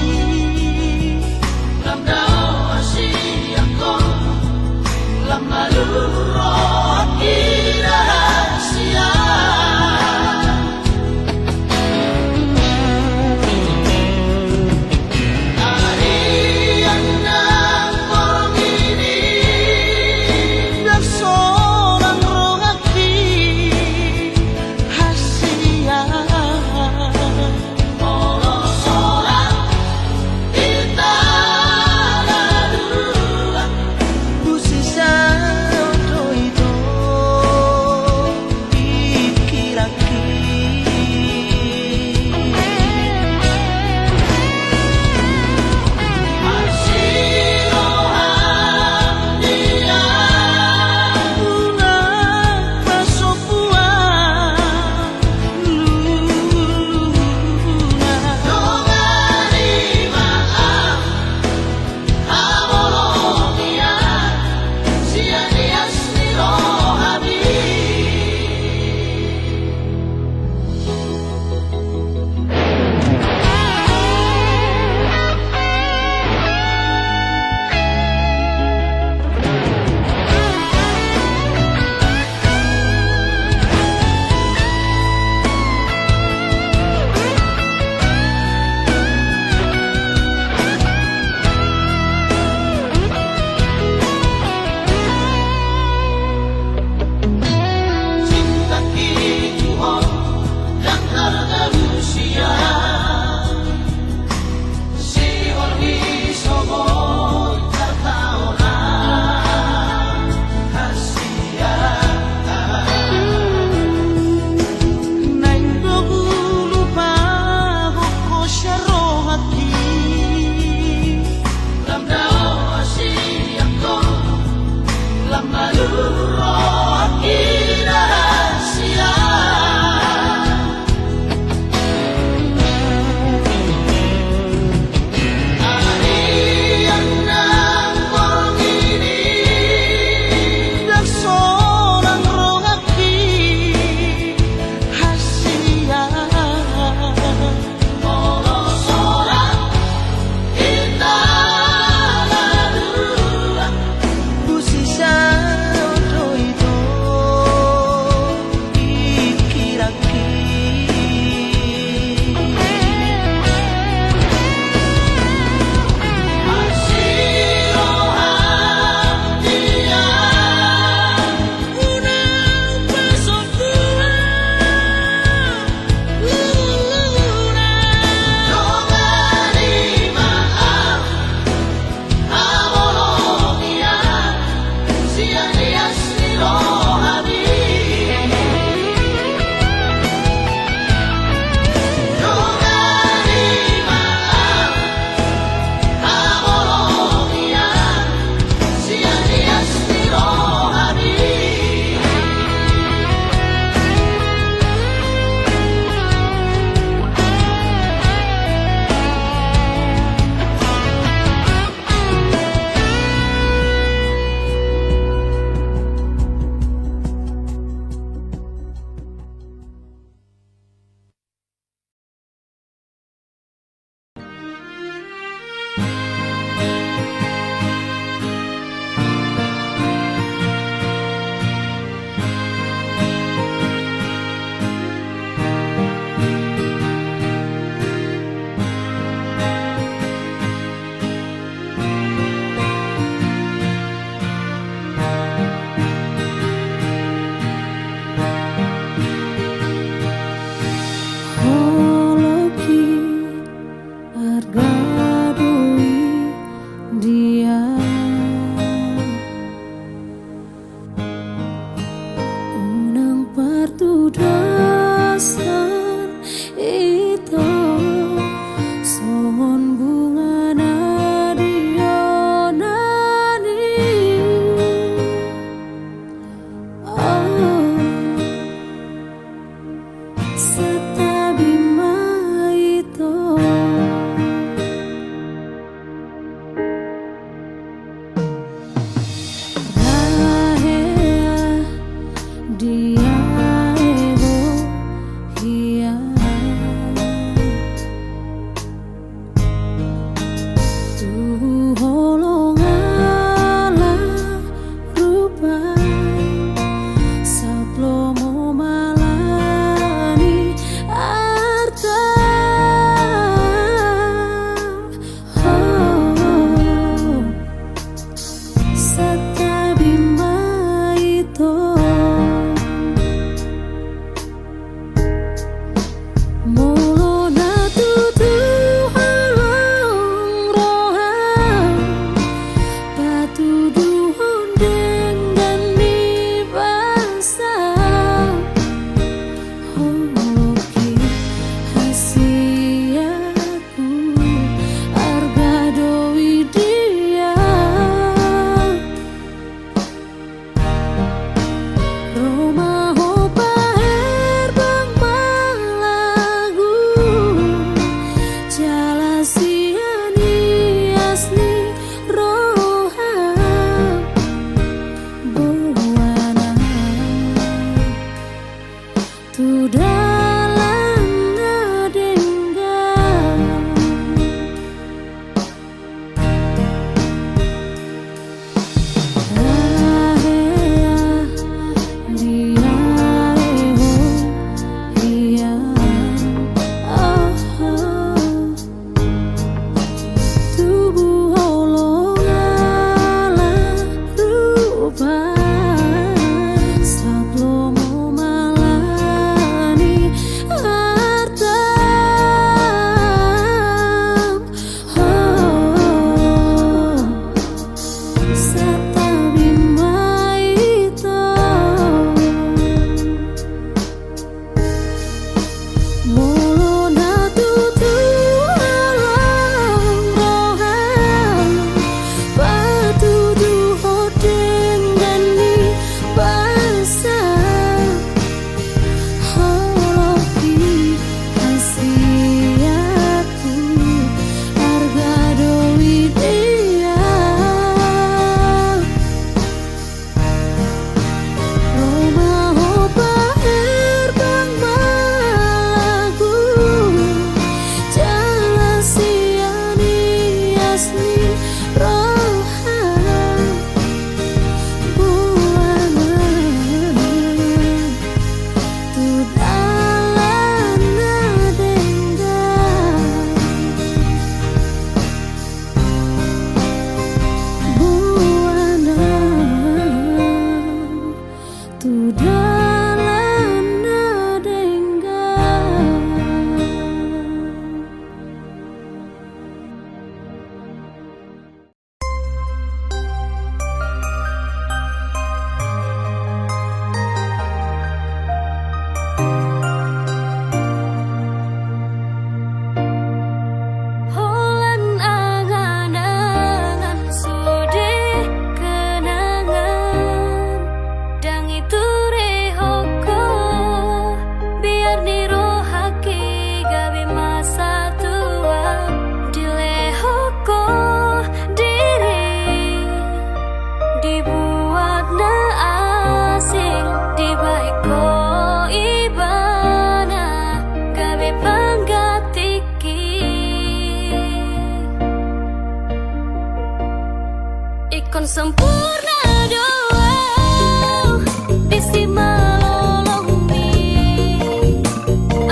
Speaker 3: Ikon sempurna doa bisi malolong mi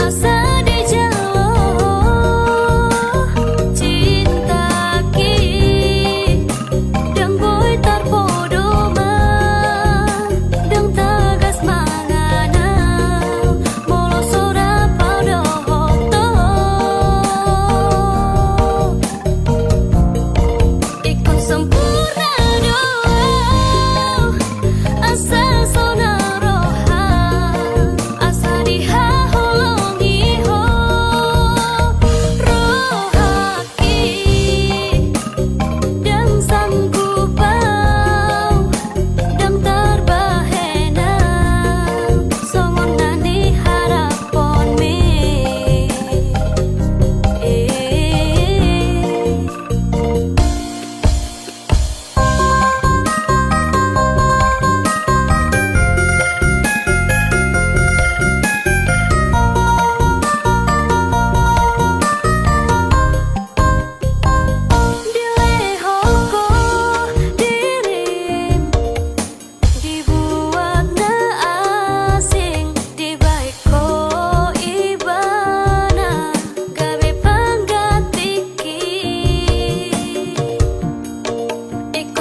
Speaker 3: asa di jalo cinta ki dang boy tarpodo ma dang tagas mangana molo sora paudo hoto ikon sempurna asa sona roha asa diha holongi ho rohaki dan sanggup pau dan terbahena songon nani harapon me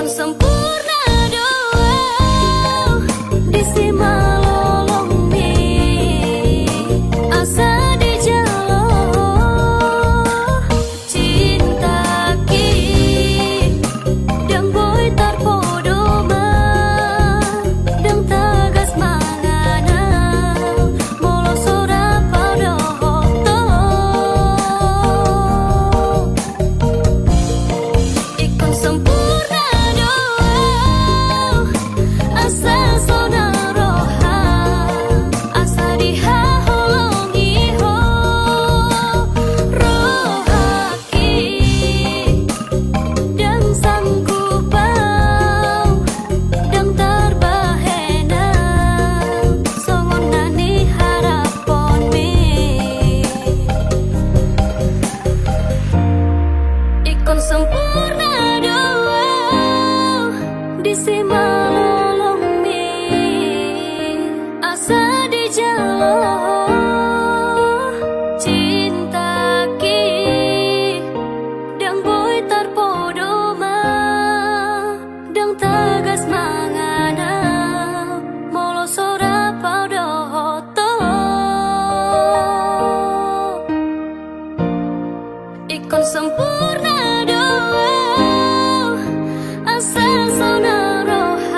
Speaker 3: sempurna doa bisi malolong mi asa di jalo cinta ki dang boy tarpodo ma dang tagas mangana molo sora paudo hoto ikon sempurna asa sona roha asa diha holongi ho rohaki dan sanggup pau dan terbahena songon nani harapon me ikon sempurna doa bisi malolong mi asa di jalo cinta ki dang boy tarpodo ma dang tagas mangana molo sora paudo hoto ikon sempurna doa asa sona roha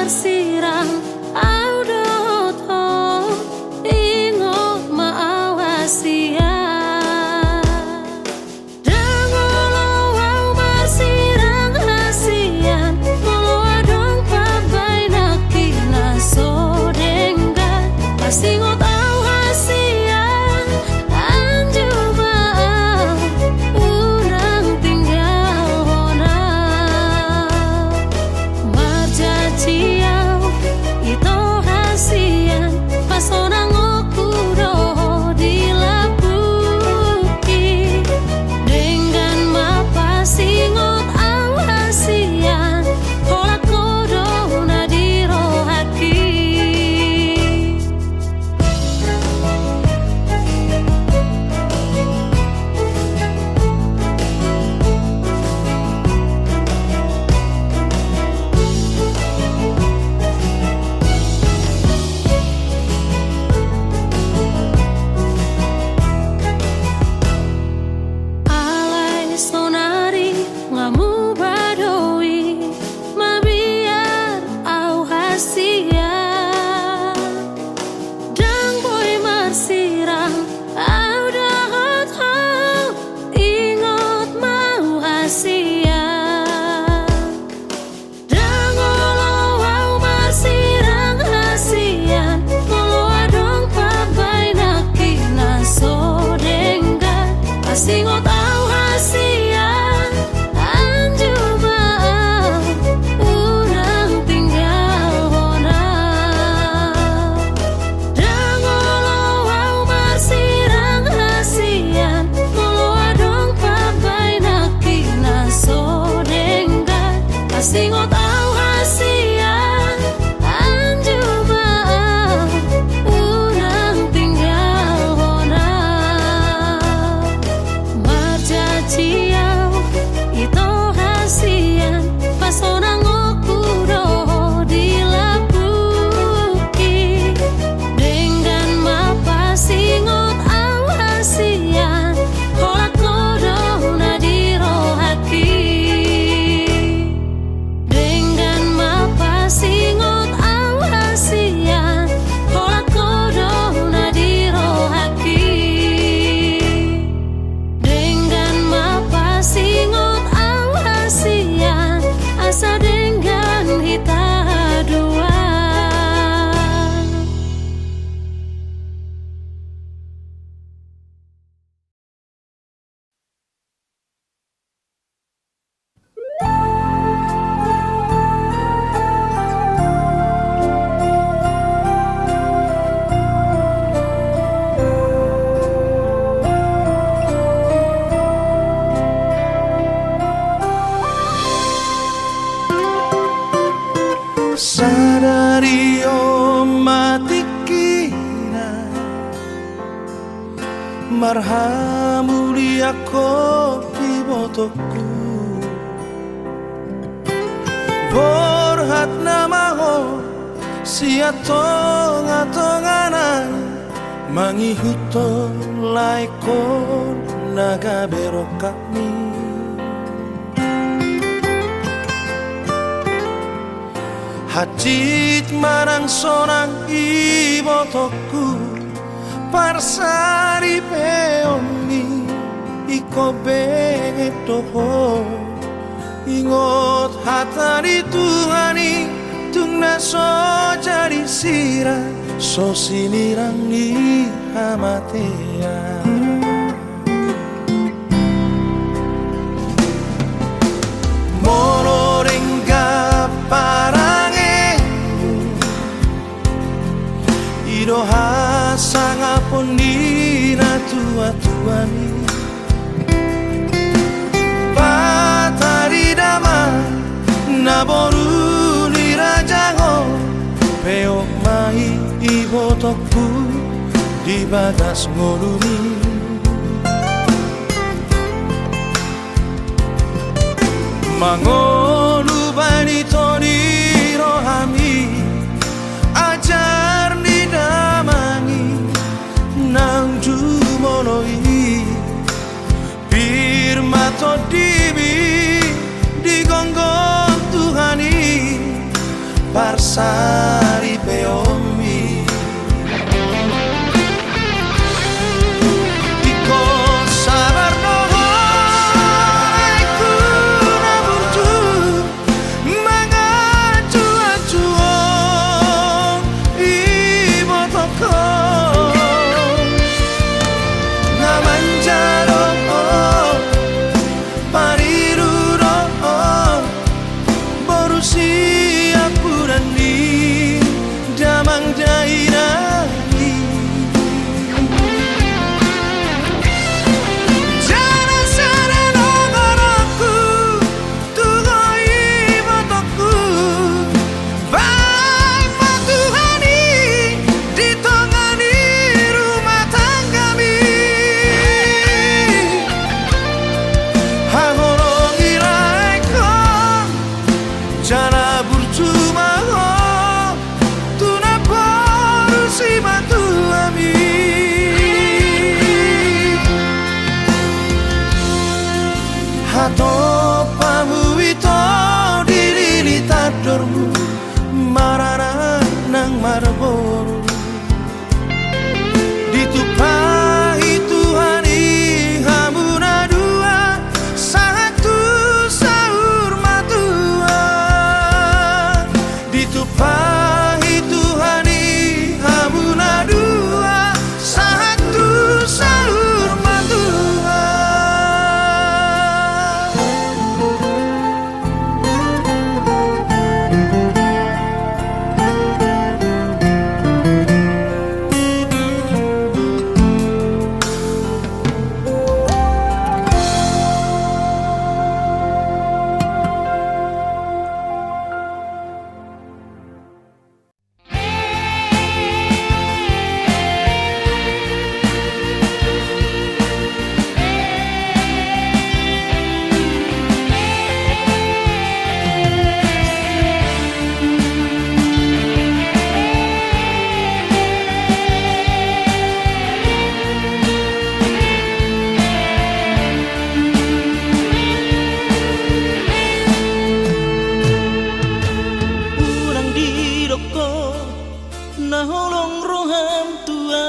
Speaker 3: marsirang au doto ingot maawasia dangolo au marsirang hasian molo adong pabai nakina sodengan pasingot au hasian anjuba urang tinggal hona marjaciau ito hasian pasonang okuro dilapuki dengan mapasingot au hasian kolak kodo nadirohaki alai sonari ngamu badoi mabiar au hasia dang boy marsirang au dahat hau ingot mau hasia dangolo au marsirang hasian molo adong pabai nakina sodengan pasingot au hasian anjuba urang tinggal hona dangolo au marsirang hasian molo adong pabai nakina sodengan pasingot au hasian anjuba urang tinggal hona marjaciau ito hasian pasonang okuro dilapuki dengan mapasingot au hasian kolak kodo nadirohaki dengan mapasingot au hasian kolak kodo nadirohaki dengan mapasingot au hasian asa dengan hita dua.
Speaker 4: Sadari o matikina marhamuli ako ibotoku borhat namaho siatonga-tongana mangihuto laiko nagabero kami hajit marang sonang ibotoku parsari peomi iko benget toho ingot hatari tuhani tungna so jari sira so sinirang ni hamatea mororenga parange iroha sangapun dina tua-tuani patari dama naboru nirajango peok mai ibotoku di batas ngolumi mangolu bani toni rohami ajar ni damangi nang jumoloi birmato dibi di gonggong Tuhani Barsari peomi Iko sabarno aku naburju Mangaju ajuo ibo toko Namanjaro pariruro borusi damang dairani jana sana nogoroku tugoi motoku baik matuhani ditongani rumah tanggami hangorong iraikon jana burjuma si bantu ami hato pamu ito diri ni tadormu marana nang marboru ditupahi Tuhani hamuna dua satu sahur matua ditupahi Tuhani hamuna dua satu sahur matua naholong roham tua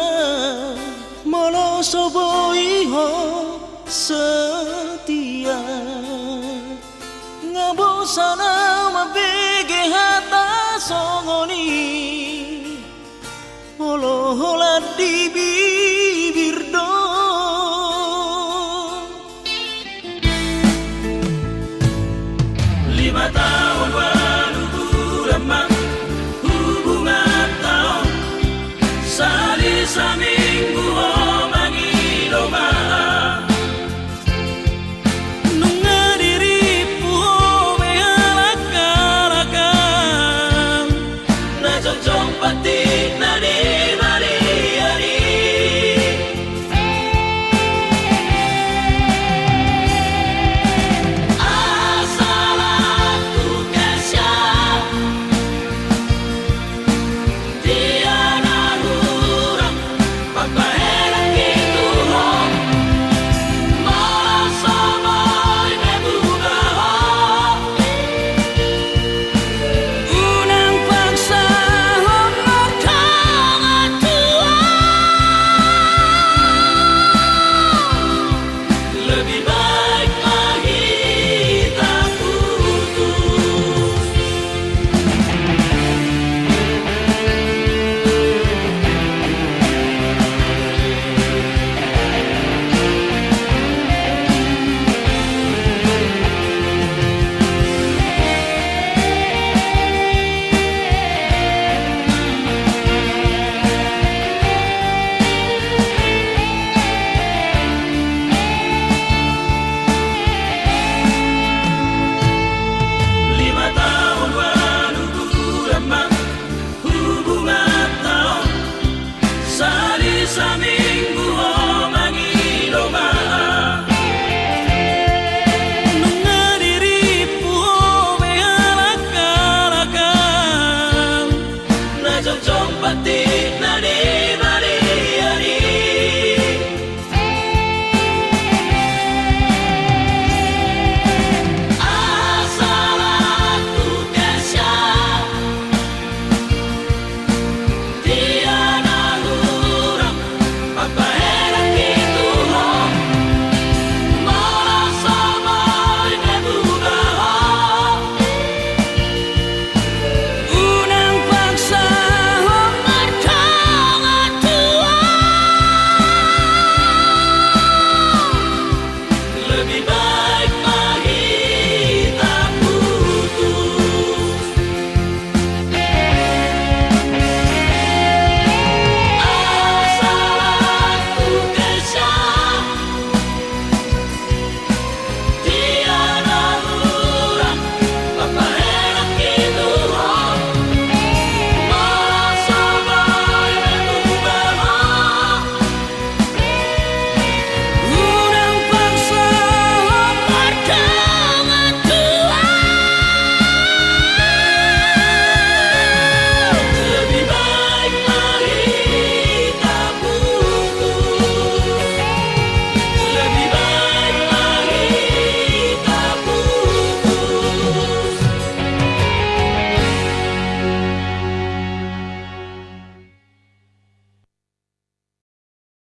Speaker 4: molo soboiho setia ngabosana mabege hata songoni molo hola dibi